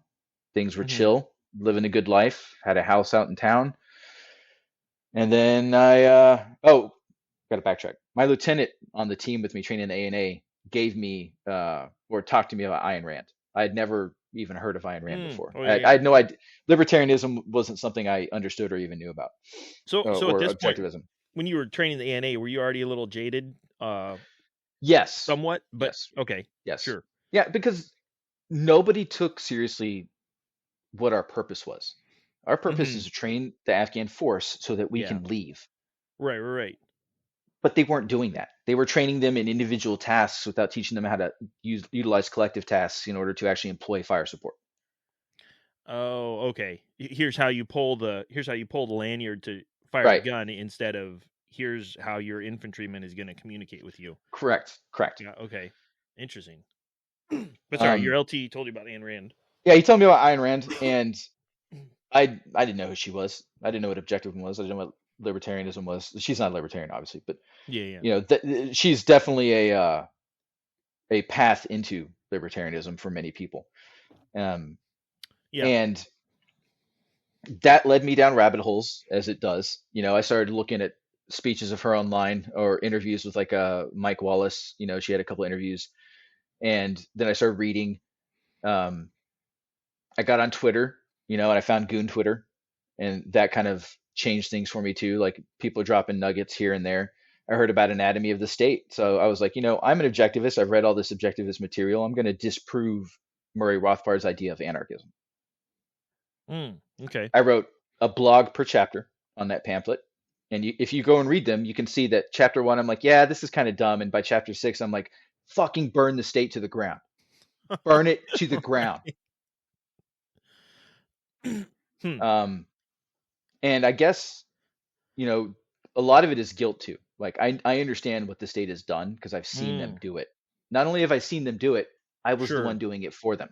things were Mm-hmm. chill, living a good life, had a house out in town, and then got to backtrack. My lieutenant on the team with me training the ANA gave me or talked to me about Ayn Rand. I had never even heard of Ayn Rand before. Oh, I yeah, had no idea. Libertarianism wasn't something I understood or even knew about, yeah. So at or this point, objectivism. when you were training the ANA, were you already a little jaded, Yes, somewhat? But yes, okay, yes. sure. Yeah, because nobody took seriously what our purpose was. Our purpose Mm-hmm. is to train the Afghan force so that we Yeah. can leave. Right, right, right. But they weren't doing that. They were training them in individual tasks without teaching them how to utilize collective tasks in order to actually employ fire support. Oh, okay. Here's how you pull the lanyard to fire the Right. gun instead of here's how your infantryman is going to communicate with you. Correct. Correct. Yeah. Okay. Interesting. But sorry, your Um, LT told you about Ayn Rand. yeah, he told me about Ayn Rand, and I didn't know who she was. I didn't know what objectivism was. I didn't know what libertarianism was. She's not a libertarian, obviously, but Yeah, yeah, she's definitely a path into libertarianism for many people. Um, yeah. and that led me down rabbit holes, as it does. I started looking at speeches of her online or interviews with like Mike Wallace. She had a couple interviews, and then I started reading. Um, I got on Twitter, and I found Goon Twitter, and that kind of changed things for me too. Like people dropping nuggets here and there. I heard about Anatomy of the State, so I was like, I'm an objectivist. I've read all this objectivist material. I'm going to disprove Murray Rothbard's idea of anarchism. Okay. I wrote a blog per chapter on that pamphlet. And if you go and read them, you can see that chapter 1, I'm like, yeah, this is kind of dumb. And by chapter 6, I'm like, fucking burn the state to the ground. Burn it to the ground. Hmm. And I guess, a lot of it is guilt too. Like I understand what the state has done because I've seen them do it. Not only have I seen them do it, I was the one Sure. doing it for them.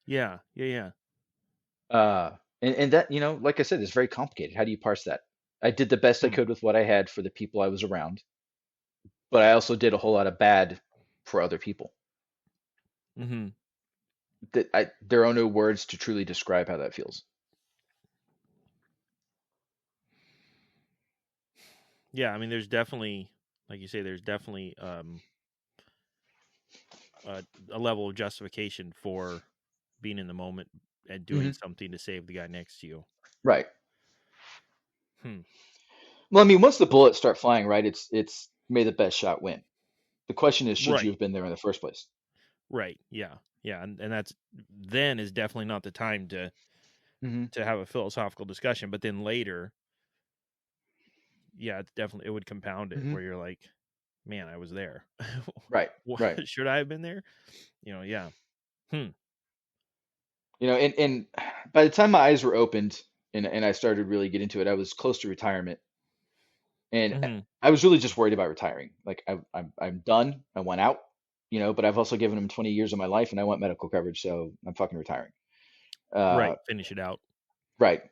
Yeah. Yeah. Yeah. And that, like I said, is very complicated. How do you parse that? I did the best I Hmm. could with what I had for the people I was around, but I also did a whole lot of bad for other people. Mm-hmm. there are no words to truly describe how that feels. Yeah, I mean, there's definitely, like you say, there's definitely a level of justification for being in the moment and doing Hmm. something to save the guy next to you. Right. Hmm. Well, I mean, once the bullets start flying, right, it's may the best shot win. The question is, should you Right. have been there in the first place? Right. Yeah. Yeah. And that's then is definitely not the time Hmm. to have a philosophical discussion. But then later, yeah, it's definitely it would compound it Hmm. where you're like, man, I was there. Right. Right. Should I have been there? Yeah. Hmm. And by the time my eyes were opened and I started really get into it, I was close to retirement, and Mm-hmm. I was really just worried about retiring. Like I'm done. I went out, but I've also given them 20 years of my life, and I want medical coverage, so I'm fucking retiring. Uh, Right. Finish it out. right.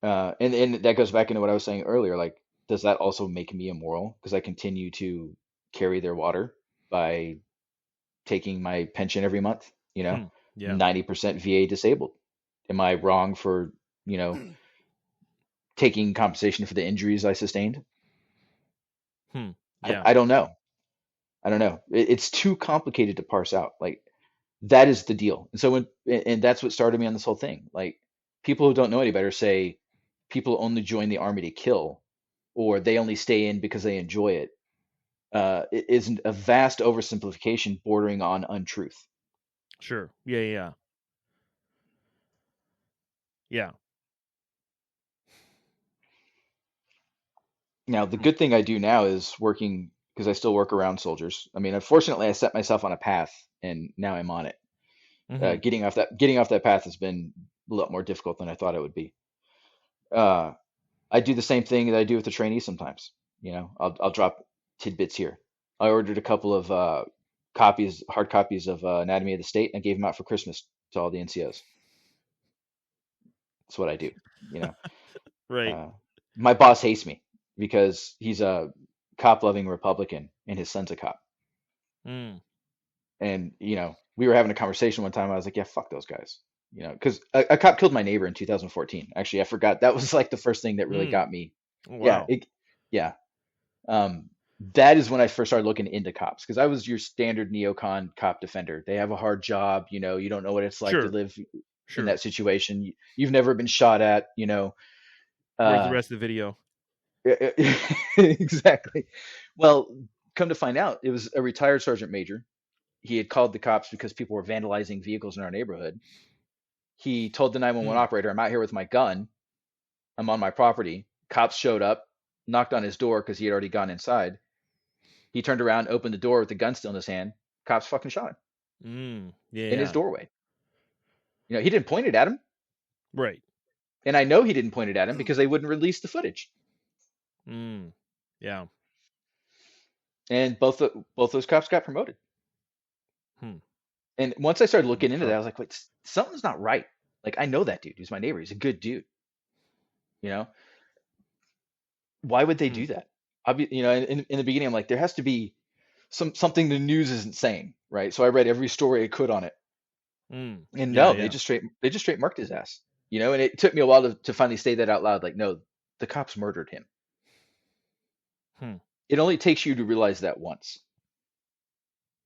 And that goes back into what I was saying earlier. Like, does that also make me immoral because I continue to carry their water by taking my pension every month? Hmm. Yeah. 90% VA disabled. Am I wrong for, you know, taking compensation for the injuries I sustained? Hmm. I, Yeah. I don't know. I don't know. It's too complicated to parse out. Like, that is the deal. And so and that's what started me on this whole thing. Like, people who don't know any better say people only join the army to kill, or they only stay in because they enjoy it. It is a vast oversimplification bordering on untruth. Sure. Yeah. Yeah. Yeah. Now, the Hmm. good thing I do now is working because I still work around soldiers. I mean, unfortunately, I set myself on a path, and now I'm on it. Mm-hmm. Getting off that path has been a lot more difficult than I thought it would be. Uh, I do the same thing that I do with the trainees sometimes. I'll drop tidbits here. I ordered a couple of hard copies of Anatomy of the State, and I gave them out for Christmas to all the NCOs. That's what I do. You know, Right. uh, my boss hates me because he's a cop-loving Republican, and his son's a cop. Mm. And we were having a conversation one time. I was like, yeah, fuck those guys. Because a cop killed my neighbor in 2014. Actually, I forgot. That was like the first thing that really Mm. got me. Yeah, Wow. yeah. Um, that is when I first started looking into cops because I was your standard neocon cop defender. They have a hard job. You don't know what it's like to Sure. live in Sure. that situation. You've never been shot at. Where's the Uh, rest of the video? exactly. Well, come to find out, it was a retired sergeant major. He had called the cops because people were vandalizing vehicles in our neighborhood. He told the 911 Hmm. operator, I'm out here with my gun. I'm on my property. Cops showed up, knocked on his door because he had already gone inside. He turned around, opened the door with the gun still in his hand. Cops fucking shot him Mm. Yeah. in his Yeah. doorway. He didn't point it at him. Right. And I know he didn't point it at him because they wouldn't release the footage. Mm. Yeah. And both those cops got promoted. Hmm. And once I started Holy looking into that, fuck. I was like, wait, something's not right. Like, I know that dude. He's my neighbor. He's a good dude. You know, why would they Hmm. do that? In the beginning, I'm like, there has to be something the news isn't saying, right? So I read every story I could on it, Mm. and Yeah. no, they Yeah. just straight marked his ass, and it took me a while to finally say that out loud, like, no, the cops murdered him. Hmm. It only takes you to realize that once.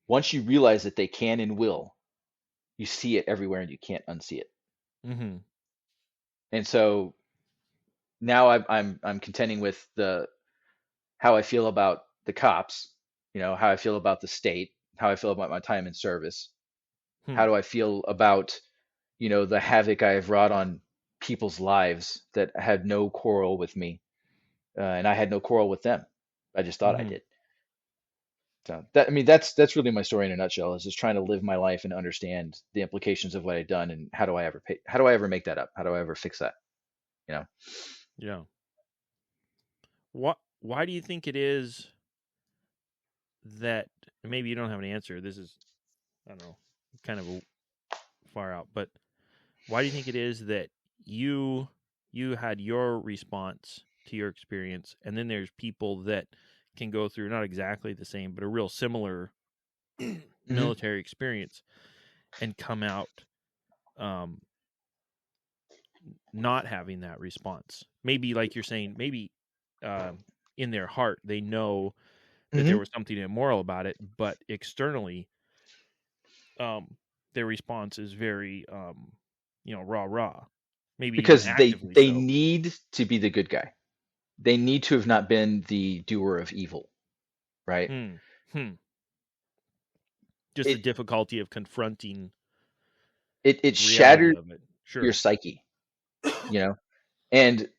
Once you realize that they can and will, you see it everywhere and you can't unsee it. Mm-hmm. And so now I'm contending with the how I feel about the cops, how I feel about the state, how I feel about my time in service. Hmm. How do I feel about, the havoc I have wrought on people's lives that had no quarrel with me, and I had no quarrel with them. I just thought I Mm-hmm. did. So that's really my story in a nutshell. Is just trying to live my life and understand the implications of what I've done, and how do I ever make that up? How do I ever fix that? You know? Yeah. What? Why do you think it is that maybe you don't have an answer? This is I don't know, kind of far out, but why do you think it is that you you had your response to your experience, and then there's people that can go through not exactly the same, but a real similar Hmm. military experience and come out? um, not having that response. Maybe, like you're saying, maybe in their heart they know that there was something immoral about it, but externally, their response is very, rah rah. Maybe even Because actively they so. need to be the good guy. They need to have not been the doer of evil, right? Just the It difficulty of confronting it reality shattered of it. your Sure. psyche, you know, and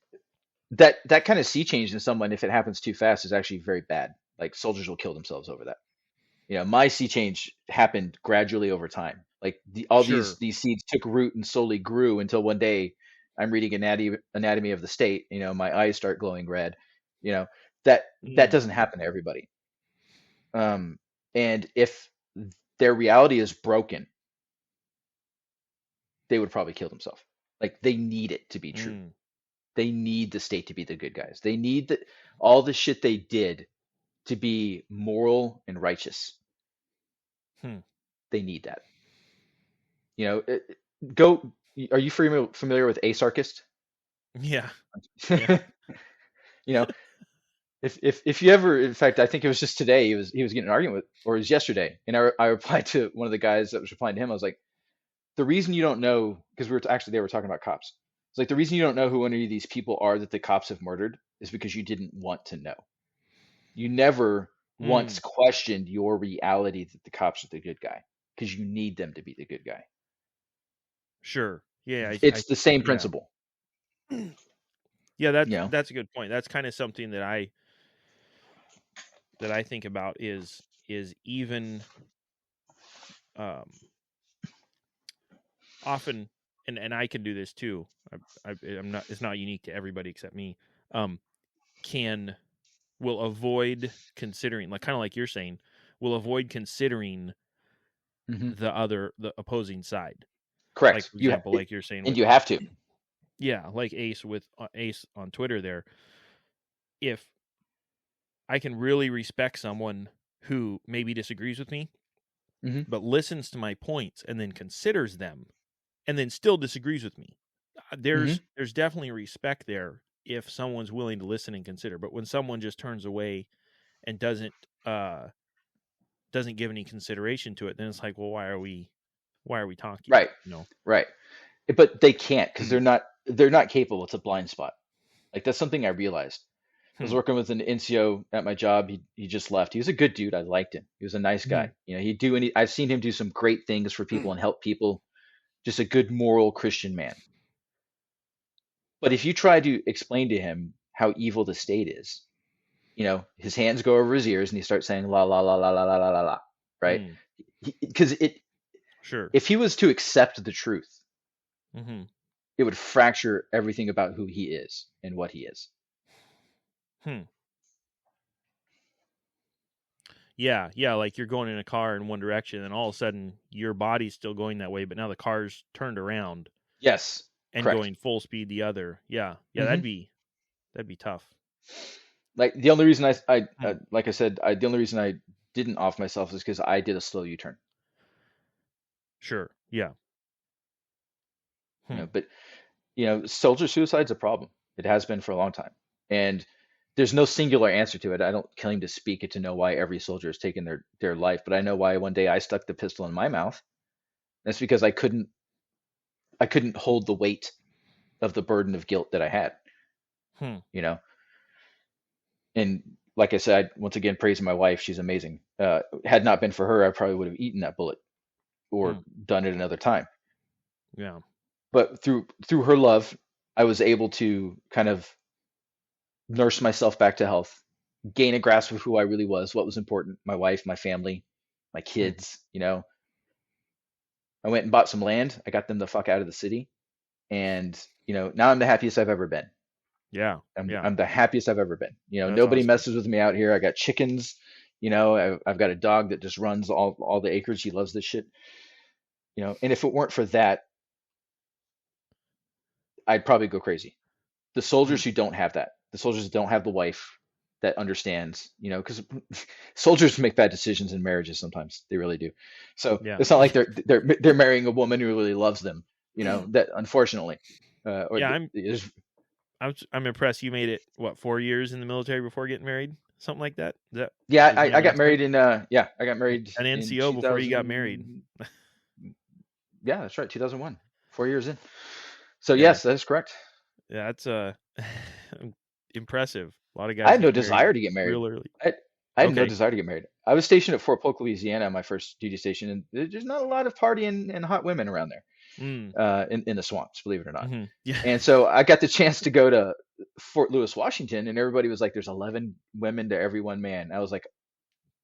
that kind of sea change in someone, if it happens too fast, is actually very bad. Like soldiers will kill themselves over that. My sea change happened gradually over time. Like all Sure. these seeds took root and slowly grew until one day I'm reading Anatomy of the State. My eyes start glowing red. You know that Mm, doesn't happen to everybody. And if their reality is broken, they would probably kill themselves. Like they need it to be true. mm, They need the state to be the good guys. They need all the shit they did to be moral and righteous. hmm. They need that. Go. Are you familiar with asarchist? Yeah. Yeah. you know, if you ever, in fact, I think it was just today. He was getting an argument with, or it was yesterday, and I replied to one of the guys that was replying to him. I was like, the reason you don't know, because they were talking about cops. It's like the reason you don't know who any of these people are that the cops have murdered is because you didn't want to know. You never once Mm, questioned your reality that the cops are the good guy because you need them to be the good guy. sure. Yeah. It's the same Yeah. principle. Yeah. You know. That's a good point. That's kind of something that I think about is even um, often, and I can do this too. I'm not. It's not unique to everybody except me. Um, can will avoid considering, like kind of like you're saying, will avoid considering Hmm. the opposing side. Like Correct. for example, like you're saying And with, you have to. yeah, like Ace on Twitter there. If I can really respect someone who maybe disagrees with me, Hmm. but listens to my points and then considers them, and then still disagrees with me, Hmm. there's definitely respect there if someone's willing to listen and consider. But when someone just turns away and doesn't give any consideration to it, then it's like, well, why are we talking? Right. You know? Right. But they can't because they're not capable. It's a blind spot. Like that's something I realized. I was Hmm. working with an NCO at my job. He just left. He was a good dude. I liked him. He was a nice Hmm. guy. I've seen him do some great things for people and help people. Just a good moral Christian man. But if you try to explain to him how evil the state is, his hands go over his ears and he starts saying la la la la la la la la la, right? Hmm. Because Sure. if he was to accept the truth, Hmm. it would fracture everything about who he is and what he is. Hmm. Yeah, yeah. Like you're going in a car in one direction, and all of a sudden your body's still going that way, but now the car's turned around Yes, and correct. going full speed the other. Yeah, yeah. Hmm. That'd be tough. Like the only reason Hmm. like I said, the only reason I didn't off myself is because I did a slow U-turn. Sure. Yeah. Hmm. But soldier suicide's a problem. It has been for a long time, and there's no singular answer to it. I don't claim to speak it to know why every soldier has taken their life, but I know why one day I stuck the pistol in my mouth. That's because I couldn't hold the weight of the burden of guilt that I had, Hmm. you know. And like I said, once again, praising my wife, she's amazing. Had not been for her, I probably would have eaten that bullet or Hmm. done it another time. Yeah. But through her love, I was able to kind of nurse myself back to health, gain a grasp of who I really was, what was important, my wife, my family, my Hmm. kids. I went and bought some land. I got them the fuck out of the city, and now I'm the happiest I've ever been. Yeah. I'm Yeah. I'm the happiest I've ever been. That's Nobody awesome. messes with me out here. I got chickens. I've got a dog that just runs all the acres. He loves this shit. And if it weren't for that, I'd probably go crazy. The Hmm. soldiers who don't have that, the soldiers that don't have the wife that understands, because soldiers make bad decisions in marriages sometimes. They really do. So Yeah. it's not like they're marrying a woman who really loves them. that unfortunately, Yeah, is. I'm impressed. You made it, what, 4 years in the military before getting married, something like that. Yeah, Was my I got last count? married in I got married An in NCO before you got married. 2000. Yeah, that's right, 2001. 4 years in. So Yeah, yes, that is correct. yeah, that's impressive. A lot of I guys had no get married desire to get married. real early. I I had no Okay. desire to get married. I was stationed at Fort Polk, Louisiana, my first duty station, and there's not a lot of partying and hot women around there, Mm. in the swamps, believe it or not. Yeah. And so I got the chance to go to Fort Lewis, Washington, and everybody was like, "There's 11 women to every one man." I was like,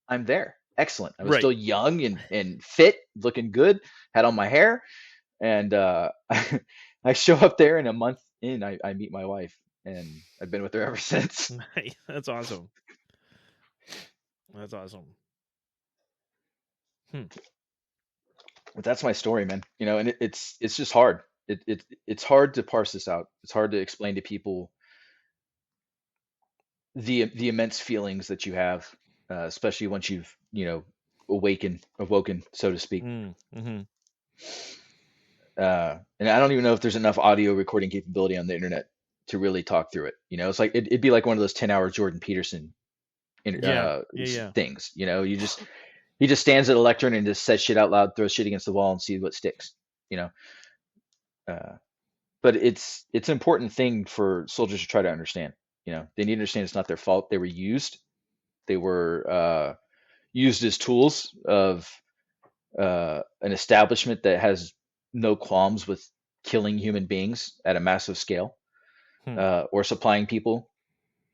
"I'm there. Excellent." I was Right. still young and fit, looking good, had all my hair, and I show up there, and a month in, I meet my wife, and I've been with her ever since. That's awesome. That's awesome. But that's my story, man. And it's just hard. It's hard to parse this out. It's hard to explain to people the immense feelings that you have, especially once you've awoken, so to speak. Mm-hmm. And I don't even know if there's enough audio recording capability on the internet to really talk through it. It's like it'd be like one of those 10-hour Jordan Peterson Yeah. Yeah. things. He just stands at a lectern and just says shit out loud, throws shit against the wall, and sees what sticks. You know, but it's an important thing for soldiers to try to understand. They need to understand it's not their fault. They were used. They were used as tools of an establishment that has no qualms with killing human beings at a massive scale, or supplying people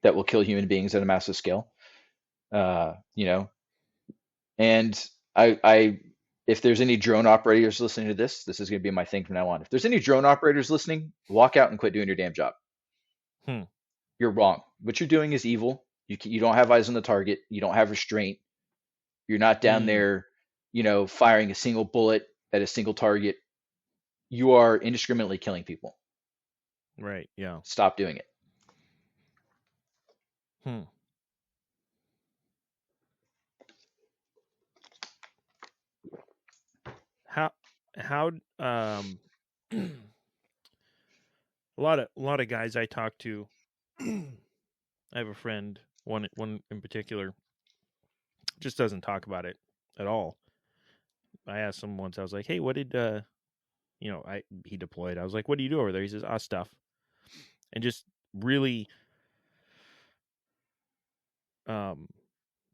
that will kill human beings at a massive scale. And if there's any drone operators listening to this is going to be my thing from now on. If there's any drone operators listening, walk out and quit doing your damn job. You're wrong. What you're doing is evil. You don't have eyes on the target. You don't have restraint. You're not down there, firing a single bullet at a single target. You are indiscriminately killing people. Right. Yeah. Stop doing it. How a lot of guys I talk to, I have a friend, one in particular, just doesn't talk about it at all. I asked him once, I was like, "Hey, what did he deployed?" I was like, "What do you do over there?" He says, stuff." And just really doesn't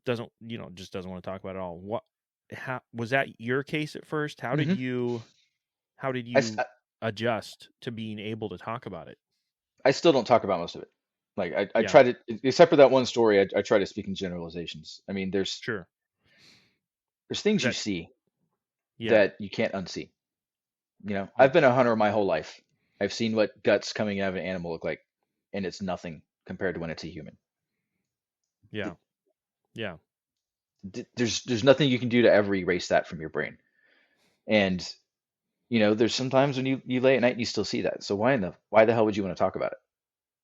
want to talk about it at all. How was that your case at first? How did you adjust to being able to talk about it? I still don't talk about most of it. Like I try to, except for that one story, I try to speak in generalizations. I mean, there's things you see that you can't unsee. I've been a hunter my whole life. I've seen what guts coming out of an animal look like, and it's nothing compared to when it's a human. Yeah. Yeah. There's nothing you can do to ever erase that from your brain. And there's sometimes when you lay at night and you still see that. So why the hell would you want to talk about it?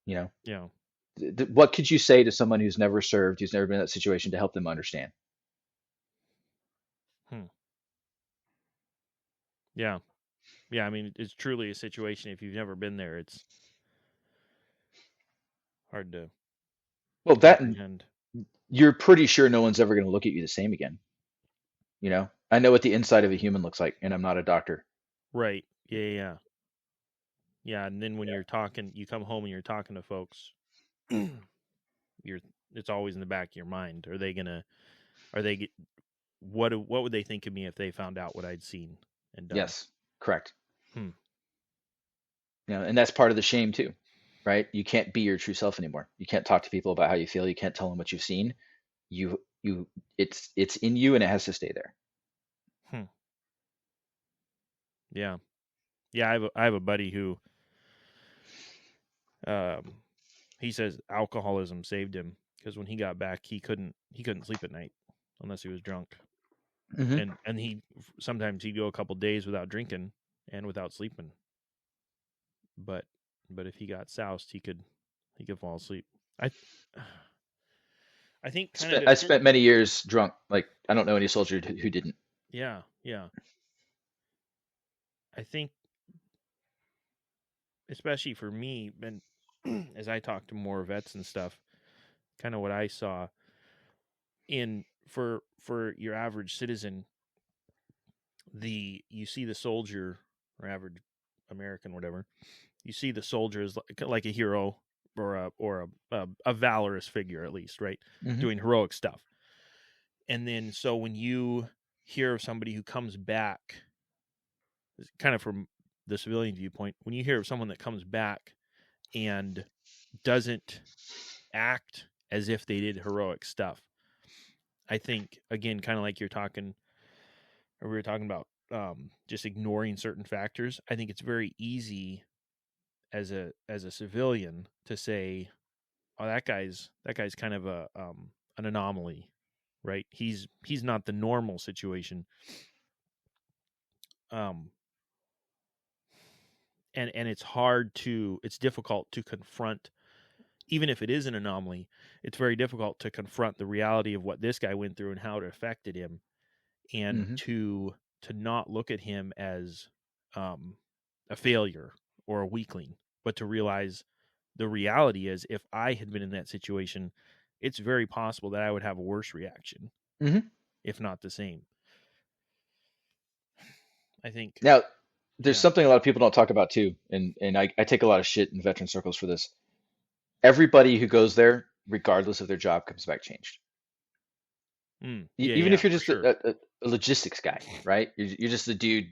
Yeah. What could you say to someone who's never served, who's never been in that situation, to help them understand? Yeah. Yeah. I mean, it's truly a situation. If you've never been there, it's hard to comprehend. You're pretty sure no one's ever going to look at you the same again. I know what the inside of a human looks like, and I'm not a doctor. Right. Yeah. Yeah. And then when you're talking, you come home and you're talking to folks, it's always in the back of your mind. What would they think of me if they found out what I'd seen and done? Yes, correct. And that's part of the shame too, right? You can't be your true self anymore. You can't talk to people about how you feel. You can't tell them what you've seen. It's in you, and it has to stay there. Yeah. Yeah. I have a buddy who, he says alcoholism saved him, because when he got back, he couldn't sleep at night unless he was drunk. And sometimes he'd go a couple days without drinking and without sleeping. But if he got soused, he could fall asleep. I think I spent many years drunk. Like, I don't know any soldier who didn't. Yeah. I think especially for me, and as I talk to more vets and stuff, kind of what I saw in for your average citizen, you see the soldier or average American, whatever, you see the soldier as like a hero or a valorous figure, at least, right? Mm-hmm. Doing heroic stuff. And then so when you hear of somebody who comes back, kind of from the civilian viewpoint, when you hear of someone that comes back and doesn't act as if they did heroic stuff, I think, again, kind of like we were talking about, just ignoring certain factors. I think it's very easy as a civilian to say, "Oh, that guy's kind of an anomaly, right? He's not the normal situation." Um, and it's difficult to confront, even if it is an anomaly. It's very difficult to confront the reality of what this guy went through and how it affected him, and Mm-hmm. to not look at him as a failure or a weakling, but to realize the reality is, if I had been in that situation, it's very possible that I would have a worse reaction, Mm-hmm. if not the same. I think, Now, there's yeah. something a lot of people don't talk about too, and I take a lot of shit in veteran circles for this. Everybody who goes there, regardless of their job, comes back changed. Yeah, Even yeah, if you're for just sure. a logistics guy, right? You're just the dude,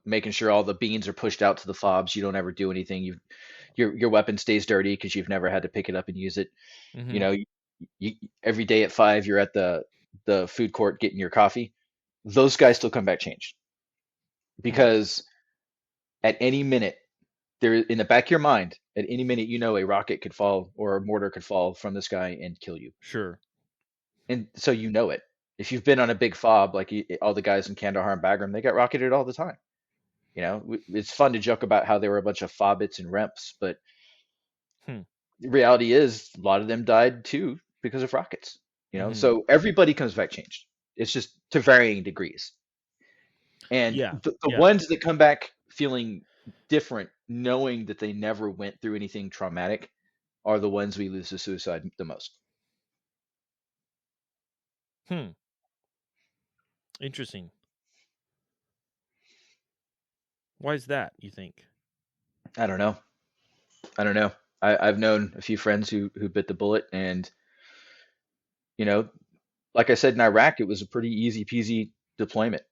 making sure all the beans are pushed out to the fobs. You don't ever do anything. Your weapon stays dirty because you've never had to pick it up and use it. You Mm-hmm. know, you, every day at 5, you're at the food court getting your coffee. Those guys still come back changed Hmm. because at any minute, there in the back of your mind, at any minute, a rocket could fall or a mortar could fall from the sky and kill you. Sure. And so you know it. If you've been on a big fob, like all the guys in Kandahar and Bagram, they got rocketed all the time. It's fun to joke about how they were a bunch of fobbits and remps, but Hmm. the reality is a lot of them died too because of rockets. Mm-hmm. So everybody comes back changed. It's just to varying degrees. And Yeah. the Yeah. ones that come back feeling different, knowing that they never went through anything traumatic, are the ones we lose to suicide the most. Hmm. Interesting. Why is that, you think? I don't know. I don't know. I've known a few friends who bit the bullet, and you know, like I said in Iraq, it was a pretty easy peasy deployment.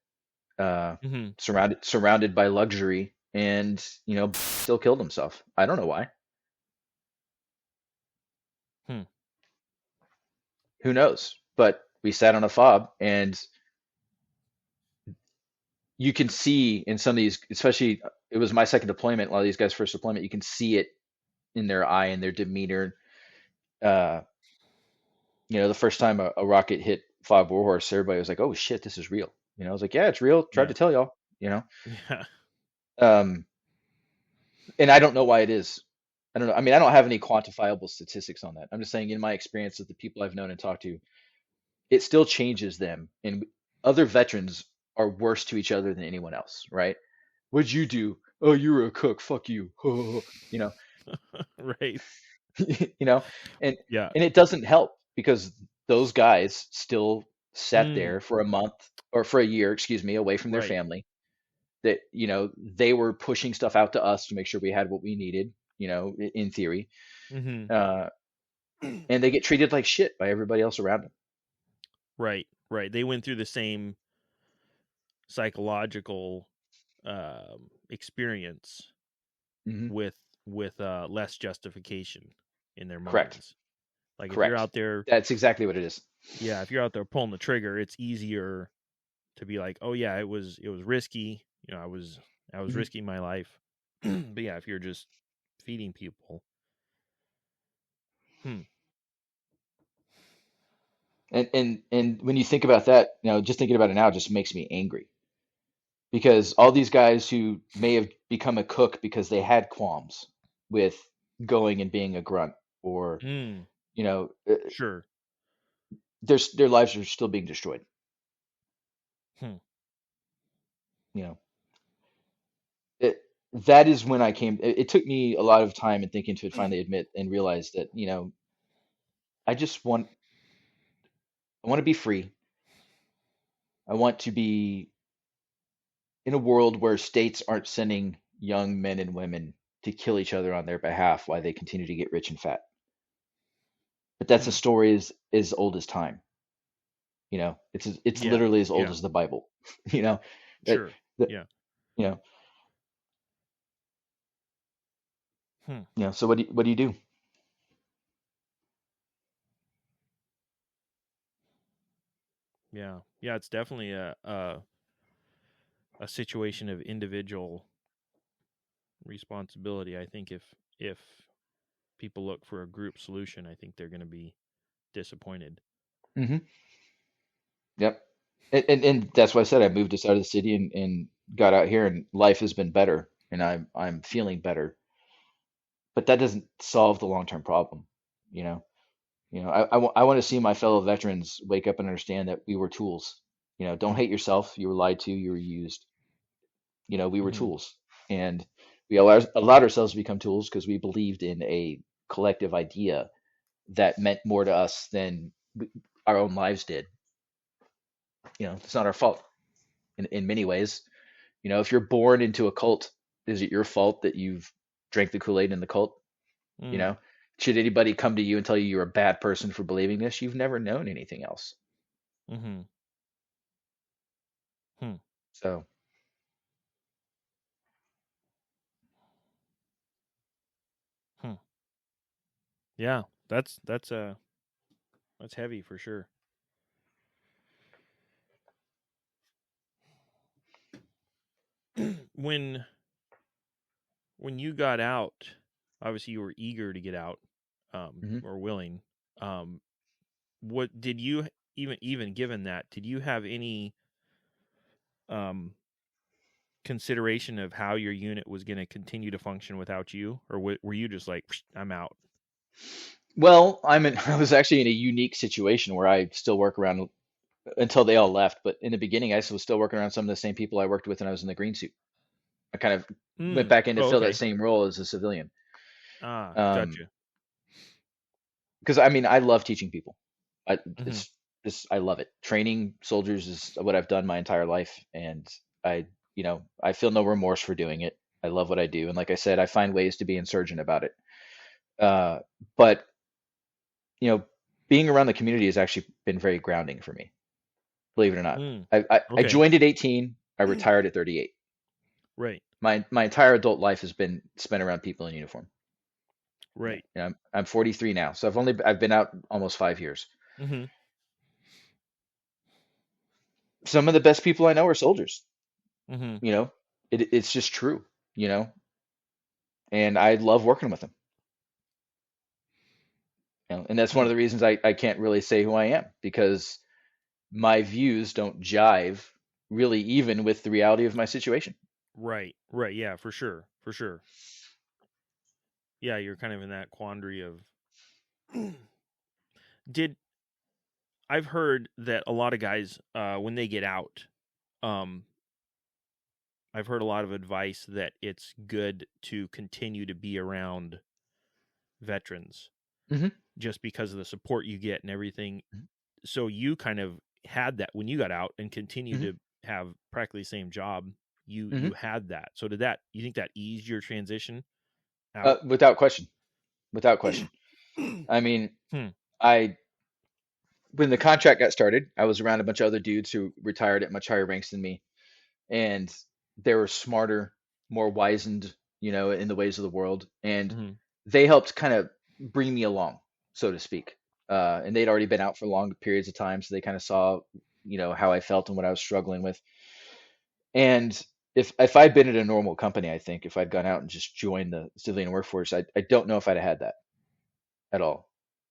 Uh, Mm-hmm. surrounded by luxury, and still killed himself. I don't know why. Hmm. Who knows? But we sat on a fob, and you can see in some of these, especially it was my second deployment. A lot of these guys' first deployment, you can see it in their eye and their demeanor. Uh, the first time a rocket hit Fob Warhorse, everybody was like, "Oh shit, this is real." I was like, "Yeah, it's real. Tried Yeah. to tell y'all." You know, Yeah. um, and I don't know why it is. I don't know. I mean, I don't have any quantifiable statistics on that. I'm just saying, in my experience with the people I've known and talked to, it still changes them. And other veterans are worse to each other than anyone else, right? What'd you do? Oh, you were a cook. Fuck you. you know, Right. you know, and Yeah. and it doesn't help because those guys still sat Mm. there for a month or for a year, excuse me, away from their Right. family. That they were pushing stuff out to us to make sure we had what we needed. In theory, Mm-hmm. uh, and they get treated like shit by everybody else around them. Right. Right. They went through the same psychological experience Hmm. with less justification in their Correct. minds. Like, if you're Correct. out there, That's exactly what it is. yeah, if you're out there pulling the trigger, it's easier to be like, oh yeah, it was risky. I was Mhm. risking my life. But yeah, if you're just feeding people, hmm, And when you think about that, just thinking about it now just makes me angry because all these guys who may have become a cook because they had qualms with going and being a grunt, or mm, you know, uh, sure, their lives are still being destroyed. hmm, You know, it, that is when I came. It took me a lot of time and thinking to finally admit and realize that, I just I want to be free. I want to be in a world where states aren't sending young men and women to kill each other on their behalf while they continue to get rich and fat. But that's a Hmm. story as old as time. It's Yeah. literally as old Yeah. as the Bible. You know, that Sure. that Yeah. you know, Hmm. So what do you do? Yeah. Yeah. It's definitely a situation of individual responsibility. I think if people look for a group solution, I think they're going to be disappointed. Hmm. Yep. And that's why I said I moved us out of the city and got out here, and life has been better, and I'm feeling better. But that doesn't solve the long-term problem. You know, I want to see my fellow veterans wake up and understand that we were tools. Don't hate yourself. You were lied to. You were used. We were Hmm. tools, and we allowed ourselves to become tools because we believed in a collective idea that meant more to us than our own lives did. It's not our fault in many ways. If you're born into a cult, is it your fault that you've drank the Kool-Aid in the cult? You Mm. know, should anybody come to you and tell you you're a bad person for believing this? You've never known anything else. Hmm. Hmm. So, Hmm. Yeah. That's heavy for sure. when when you got out, obviously you were eager to get out, mhm. or willing. Um, what did you even given that? Did you have any um consideration of how your unit was going to continue to function without you, or were you just like, I'm out? Well, I was actually in a unique situation where I still work around until they all left. But in the beginning, I was still working around some of the same people I worked with when I was in the green suit. I kind of went Mm. back in to Oh, fill that okay. same role as a civilian. Ah, Um, gotcha. because I love teaching people. I Hmm. it's just I love it. Training soldiers is what I've done my entire life, and I feel no remorse for doing it. I love what I do, and like I said, I find ways to be insurgent about it. Uh, but you know, being around the community has actually been very grounding for me, believe it or not. Mm. I Okay. joined at 18. I retired at 38. Right. My entire adult life has been spent around people in uniform. Right. I'm 43 now, so I've been out almost 5 years. Hmm. Some of the best people I know are soldiers. Hmm. You know, it's just true. You know, and I love working with them. And that's one Hmm. of the reasons I can't really say who I am because my views don't jive really even with the reality of my situation. Right. Right. Yeah, for sure. For sure. Yeah, you're kind of in that quandary of did I've heard that a lot of guys when they get out, um I've heard a lot of advice that it's good to continue to be around veterans Hmm. just because of the support you get and everything. So you kind of had that when you got out and continued Hmm. to have practically the same job. You Hmm. had that. So did that? You think that eased your transition out? Without question, without question. I mean, Hmm. I when the contract got started, I was around a bunch of other dudes who retired at much higher ranks than me, and they were smarter, more wizened, in the ways of the world, and Hmm. they helped kind of bring me along, so to speak. And they'd already been out for long periods of time, so they kind of saw, how I felt and what I was struggling with. And if I'd been at a normal company, I think if I'd gone out and just joined the civilian workforce, I don't know if I'd have had that at all.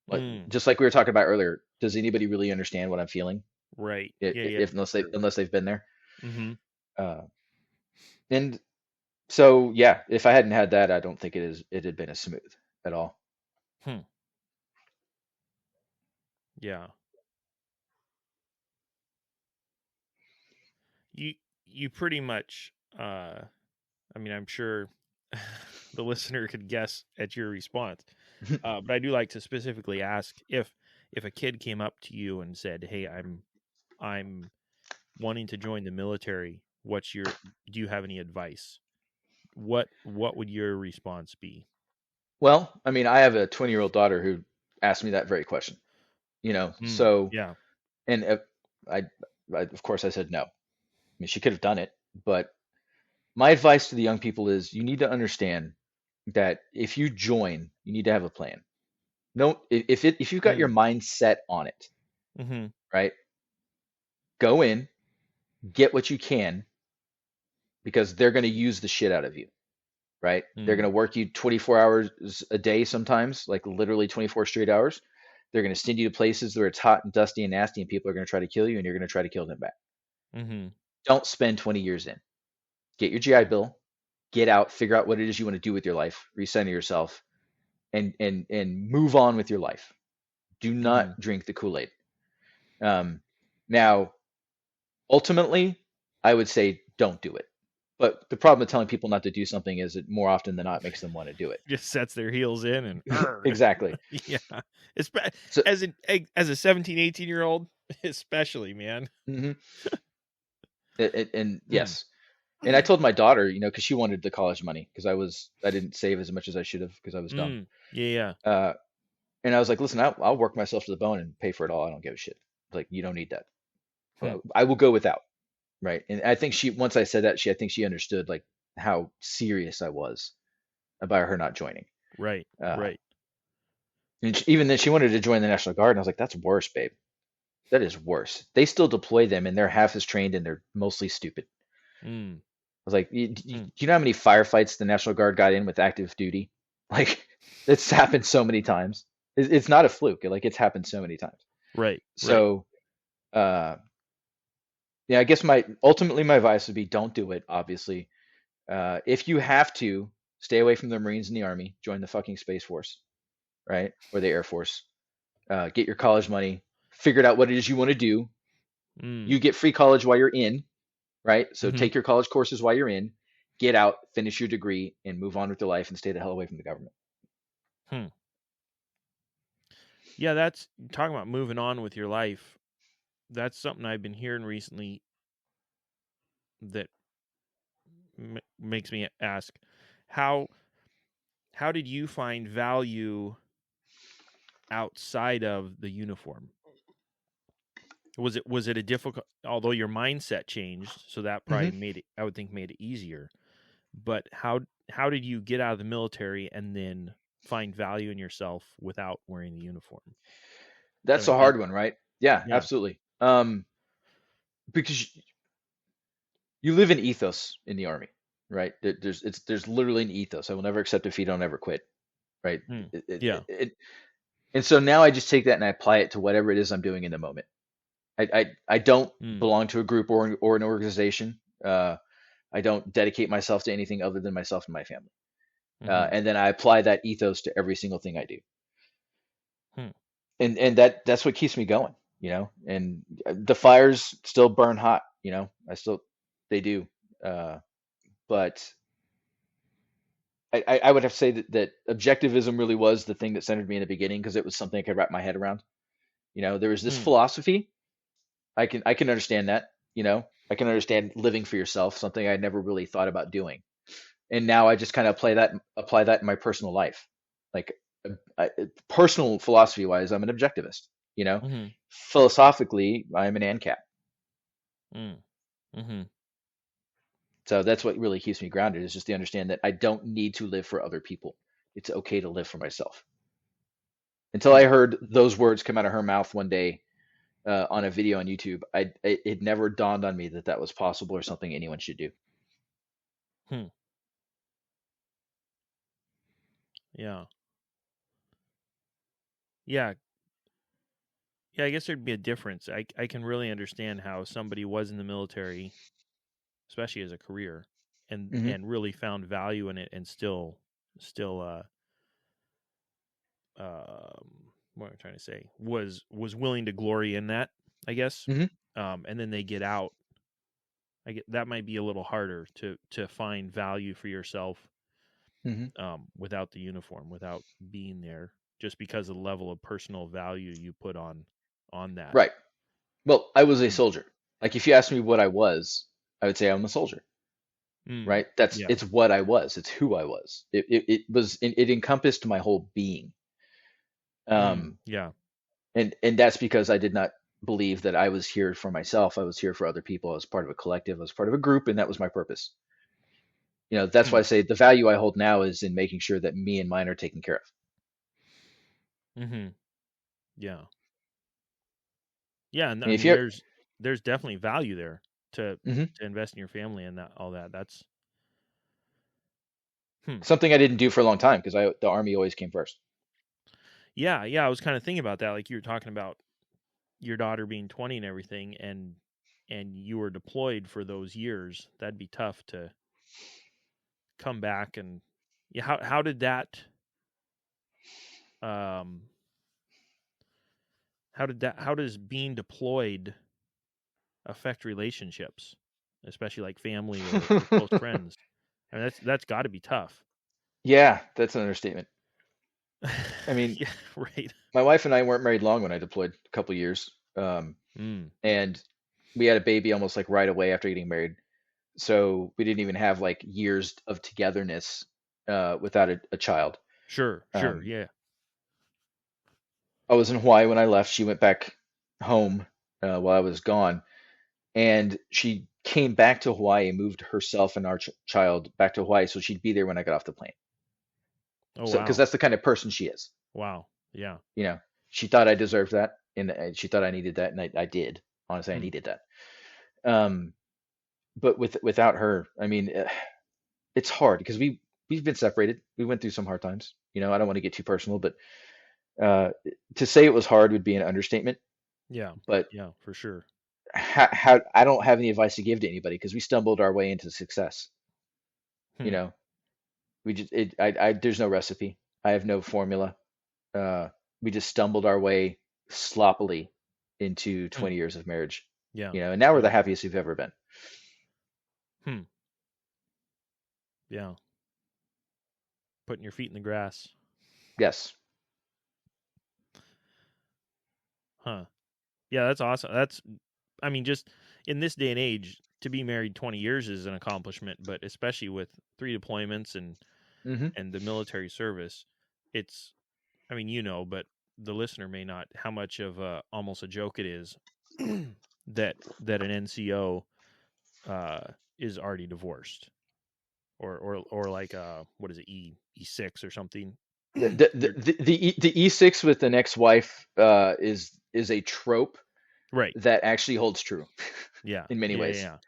Like Mm. just like we were talking about earlier, does anybody really understand what I'm feeling? Right. Yeah. Yeah. If unless they Sure. unless they've been there. Hmm. Uh, and so yeah, if I hadn't had that, I don't think it had been as smooth at all. Hmm. Yeah. You you pretty much I mean, I'm sure the listener could guess at your response. But I do like to specifically ask if a kid came up to you and said, "Hey, I'm wanting to join the military. Do you have any advice?" What would your response be? Well, I mean, I have a 20-year-old daughter who asked me that very question, so, Yeah. and I, of course I said no. I mean, she could have done it, but my advice to the young people is you need to understand that if you join, you need to have a plan. No, if you've got your Mm. mind set on it, Mm-hmm. right? Go in, get what you can, because they're going to use the shit out of you, right? They're going Mm. to work you 24 hours a day sometimes, like literally 24 straight hours. They're going to send you to places where it's hot and dusty and nasty, and people are going to try to kill you, and you're going to try to kill them back. Mm-hmm. Don't spend 20 years in. Get your GI Bill, get out, figure out what it is you want to do with your life, recenter yourself, and move on with your life. Do Mm-hmm. not drink the Kool-Aid. Now, ultimately, I would say don't do it. But the problem with telling people not to do something is it more often than not makes them want to do it. Just sets their heels in and Exactly. yeah. So, As a 17, 18-year-old, especially, man. mhm. And Mm. yes, and I told my daughter, because she wanted the college money because I didn't save as much as I should have because I was dumb. Yeah. Uh, and I was like, listen, I'll work myself to the bone and pay for it all. I don't give a shit. Like, you don't need that. Hmm. I will go without. Right. And I think once I said that, I think she understood like how serious I was about her not joining. Right. Uh, Right. and even then she wanted to join the National Guard. And I was like, that's worse, babe. That is worse. They still deploy them and they're half as trained and they're mostly stupid. Mm. I was like, Mm. you know how many firefights the National Guard got in with active duty? Like, it's happened so many times. It's not a fluke. Like, it's happened so many times. Right. Right. So, uh, yeah, I guess ultimately my advice would be don't do it, obviously. If you have to, stay away from the Marines and the Army, join the fucking Space Force, right? Or the Air Force. Get your college money, figure out what it is you want to do. Mm. You get free college while you're in, right? So Mm-hmm. take your college courses while you're in, get out, finish your degree, and move on with your life and stay the hell away from the government. Hmm. Yeah, that's talking about moving on with your life. That's something I've been hearing recently that makes me ask how did you find value outside of the uniform? Was it a difficult, although your mindset changed, so that probably Hmm. I would think made it easier. But how did you get out of the military and then find value in yourself without wearing the uniform? Does that That's make a sense? hard one, right? Yeah, Yeah. absolutely. Because you live in ethos in the Army, right? There's literally an ethos. I will never accept defeat. I'll never quit, right? Mm. Yeah. And so now I just take that and I apply it to whatever it is I'm doing in the moment. I don't Mm. belong to a group or an organization. I don't dedicate myself to anything other than myself and my family. Mm-hmm. And then I apply that ethos to every single thing I do. Hmm. And that's what keeps me going, and the fires still burn hot, they do. But I would have to say that objectivism really was the thing that centered me in the beginning because it was something I could wrap my head around. There was this Mm. philosophy. I can understand that, I can understand living for yourself, something I never really thought about doing. And now I just kind of apply that in my personal life. Like, personal philosophy wise, I'm an objectivist, you know. Mm-hmm. Philosophically, I'm an ANCAP. Mm. Mm-hmm. So that's what really keeps me grounded, is just to understand that I don't need to live for other people. It's okay to live for myself. Until I Hmm. heard those words come out of her mouth one day, on a video on YouTube, it never dawned on me that that was possible or something anyone should do. Hmm. Yeah. Yeah. Yeah, I guess there'd be a difference. I can really understand how somebody was in the military, especially as a career, Hmm. and really found value in it and still what am I trying to say? Was willing to glory in that, I guess. Hmm. And then they get out. that might be a little harder to find value for yourself Hmm. without the uniform, without being there, just because of the level of personal value you put on that. Right. Well, I was a Mm. soldier. Like if you asked me what I was, I would say I'm a soldier. Mm. Right? That's Yeah. it's what I was. It's who I was. It encompassed my whole being. Mm. Um, Yeah. and that's because I did not believe that I was here for myself. I was here for other people. I was part of a collective. I was part of a group, and that was my purpose. That's why I Hmm. say the value I hold now is in making sure that me and mine are taken care of. Mm-hmm. Yeah. Yeah, and I I mean, if mean, you there's definitely value there to mhm. to invest in your family and that all that. That's hmm. Something I didn't do for a long time because the army always came first. Yeah, yeah. I was kind of thinking about that, like you were talking about your daughter being 20 and everything, and you were deployed for those years. That'd be tough to come back and yeah. How did that um how does being deployed affect relationships, especially like family or close friends? I mean, that's got to be tough. Yeah, that's an understatement. I mean, Yeah, right. my wife and I weren't married long when I deployed, a couple years. Mm, And we had a baby almost like right away after getting married. So we didn't even have like years of togetherness without a child. sure, Um, yeah. I was in Hawaii when I left. She went back home while I was gone, and she came back to Hawaii and moved herself and our child back to Hawaii so she'd be there when I got off the plane. Oh So, because wow, that's the kind of person she is. wow, yeah. You know, she thought I deserved that, and she thought I needed that, and I did. Honestly, I Hmm. needed that. Um, but without her, I mean, it's hard because we've been separated. We went through some hard times. I don't want to get too personal, but uh, to say it was hard would be an understatement. Yeah, But yeah, for sure. how I don't have any advice to give to anybody because we stumbled our way into success. You Hmm. know, we just there's no recipe. I have no formula. Uh, we just stumbled our way sloppily into Hmm. 20 years of marriage. Yeah, And now we're the yeah. happiest we've ever been. Hmm. Yeah. Putting your feet in the grass. Yes. Huh. Yeah, that's awesome. That's I mean, just in this day and age, to be married 20 years is an accomplishment, but especially with 3 deployments Hmm. and the military service, it's I mean, but the listener may not how much of almost a joke it is that an NCO uh, is already divorced or like what is it E6 or something. The the the They're the E6 with an ex-wife is a trope right. that actually holds true Yeah. in many Yeah. ways. Yeah.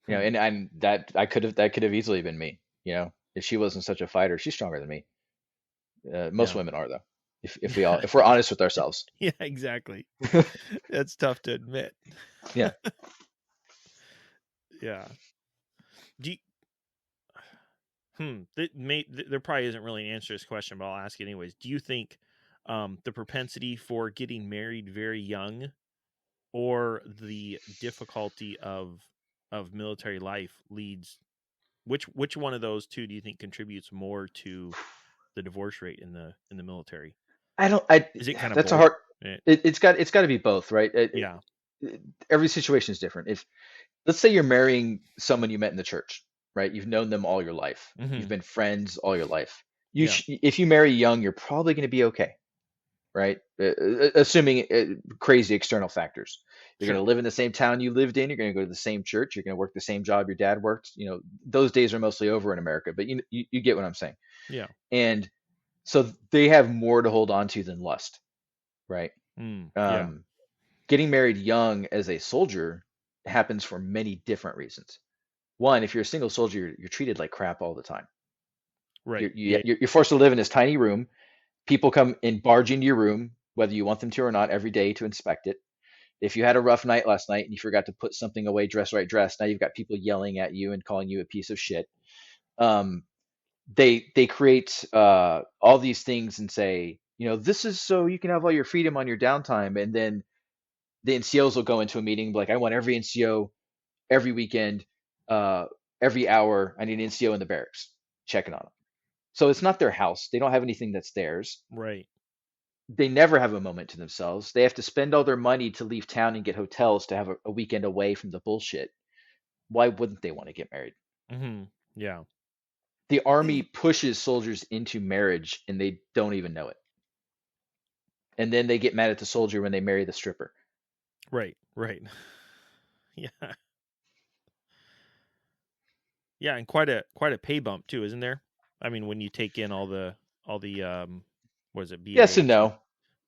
Hmm. And that could have easily been me. If she wasn't such a fighter. She's stronger than me. Most Yeah. women are though. If we're honest with ourselves. Yeah. Exactly. That's tough to admit. Yeah. Yeah. Do you, there probably isn't really an answer to this question, but I'll ask it anyways. Do you think the propensity for getting married very young or the difficulty of military life leads which one of those two do you think contributes more to the divorce rate in the military? I don't I Is it kind of That's a both? hard Eh, it's got to be both, right? yeah. Every situation is different. If let's say you're marrying someone you met in the church, right? You've known them all your life. You've Hmm. been friends all your life. Yeah. If you marry young, you're probably going to be okay, right? Assuming crazy external factors. You're going Sure. to live in the same town you lived in. You're going to go to the same church. You're going to work the same job your dad worked. Those days are mostly over in America, but you get what I'm saying. Yeah. And so they have more to hold on to than lust, right? Yeah. Um, Getting married young as a soldier happens for many different reasons. One, if you're a single soldier, you're treated like crap all the time. Right. You're, Yeah. you're forced to live in this tiny room. People come and barge into your room, whether you want them to or not, every day to inspect it. If you had a rough night last night and you forgot to put something away, dress right, dress, now you've got people yelling at you and calling you a piece of shit. Um, they create all these things and say, this is so you can have all your freedom on your downtime, and then the NCOs will go into a meeting like, I want every NCO every weekend, uh, every hour. I need an NCO in the barracks checking on them. So it's not their house. They don't have anything that's theirs. Right. They never have a moment to themselves. They have to spend all their money to leave town and get hotels to have a weekend away from the bullshit. Why wouldn't they want to get married? Mm-hmm. Yeah. The army pushes soldiers into marriage and they don't even know it. And then they get mad at the soldier when they marry the stripper. Right. Right. Yeah. Yeah, and quite a pay bump too, isn't there? I mean, when you take in all the what is it, Yes and BAs? no.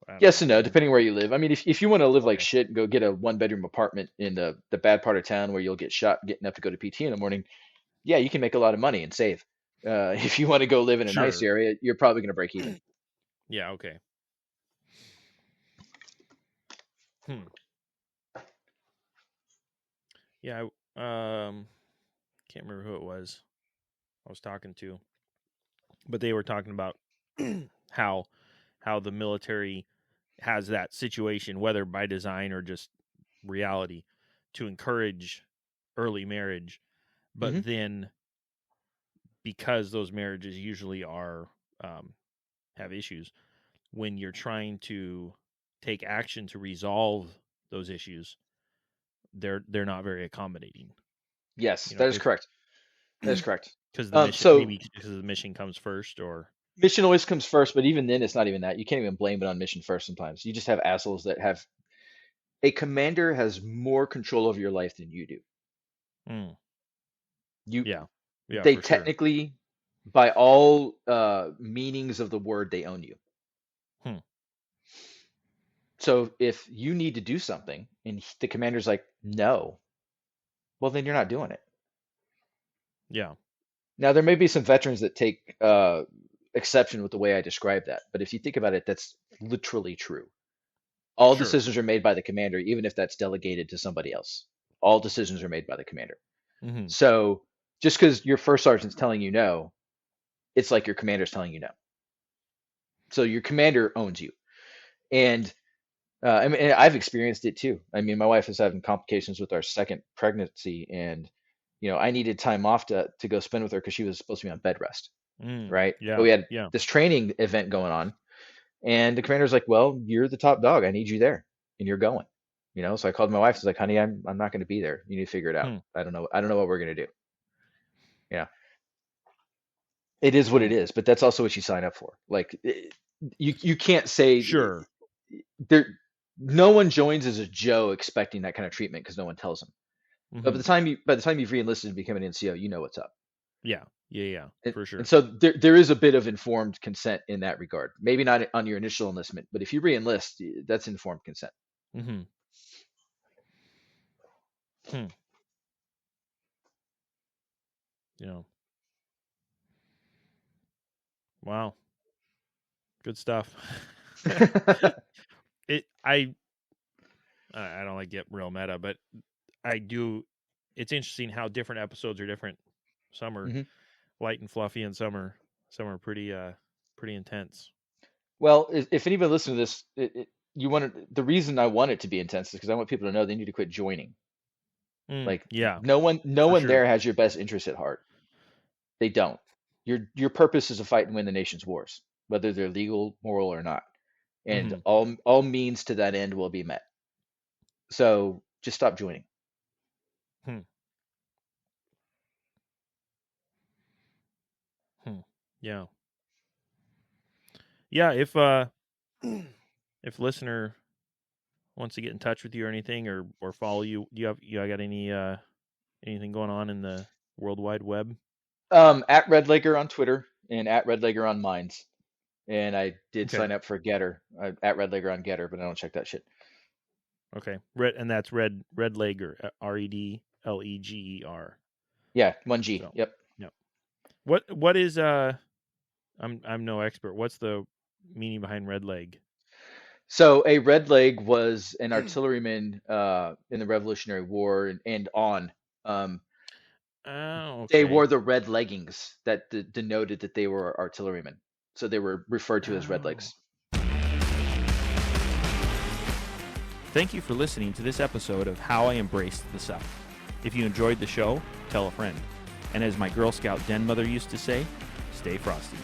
I don't Yes know. and no, depending where you live. I mean, if you want to live like Okay. shit and go get a 1 bedroom apartment in the bad part of town where you'll get shot getting up to go to PT in the morning, yeah, you can make a lot of money and save. If you want to go live in a nice Sure. area, you're probably going to break even. Yeah. Okay. Hmm. Yeah. Can't remember who it was I was talking to, but they were talking about how the military has that situation, whether by design or just reality, to encourage early marriage, but Hmm. then because those marriages usually are have issues, when you're trying to take action to resolve those issues, they're not very accommodating. Yes, You know, that is if correct. That is correct. because the mission, So maybe because the mission comes first, or mission always comes first, but even then, it's not even that. You can't even blame it on mission first sometimes. You just have assholes that have a commander has more control over your life than you do. mm, You yeah, yeah, they for sure. technically, by all meanings of the word, they own you. Hmm. So if you need to do something and the commander's like, no, well, then you're not doing it. Yeah, Now, there may be some veterans that take exception with the way I describe that, but if you think about it, that's literally true. All sure. decisions are made by the commander, even if that's delegated to somebody else. All decisions are made by the commander. Hmm. So just because your first sergeant's telling you no, it's like your commander's telling you no. So your commander owns you. And I mean, I've experienced it too. I mean, my wife is having complications with our second pregnancy, and I needed time off to go spend with her because she was supposed to be on bed rest, right? But Yeah, we had yeah. this training event going on, and the commander's like, "Well, you're the top dog. I need you there, and you're going." So I called my wife. I was like, "Honey, I'm not going to be there. You need to figure it out. Hmm. I don't know what we're going to do." Yeah, it is what Hmm. it is, but that's also what you sign up for. Like, you can't say Sure. there. No one joins as a Joe expecting that kind of treatment because no one tells them. But Hmm. by the time you've re-enlisted and become an NCO, you know what's up. Yeah, yeah, yeah, And, for and sure. so there is a bit of informed consent in that regard. Maybe not on your initial enlistment, but if you re-enlist, that's informed consent. Hmm. Hmm. Yeah. Wow. Good stuff. it I don't like get real meta, but I do. It's interesting how different episodes are different. Some are Hmm. light and fluffy, and some are pretty intense. Well, if anybody listens to this, the reason I want it to be intense is because I want people to know they need to quit joining. Like Yeah, no for one sure. there has your best interest at heart. They don't. Your purpose is to fight and win the nation's wars, whether they're legal, moral, or not. And Hmm. all means to that end will be met. So just stop joining. Hmm. Hmm. Yeah, yeah. If listener wants to get in touch with you or anything, or follow you, you got anything going on in the World Wide Web? At Redlegger on Twitter and at Redlegger on Minds. And I did Okay. sign up for Getter, at Redlegger on Getter, but I don't check that shit. Okay. And that's Red Leger, Redleger. Yeah, 1G. So, Yep. yeah. What is I'm no expert. What's the meaning behind red leg? So a red leg was an artilleryman in the Revolutionary War and on. Um, Oh, they okay. wore the red leggings that denoted that they were artillerymen. So they were referred to as red Oh, legs. Thank you for listening to this episode of How I Embraced the Suck. If you enjoyed the show, tell a friend. And as my Girl Scout den mother used to say, stay frosty.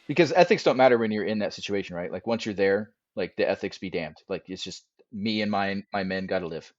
Because ethics don't matter when you're in that situation, right? Like once you're there, like the ethics be damned. Like it's just me and my men got to live.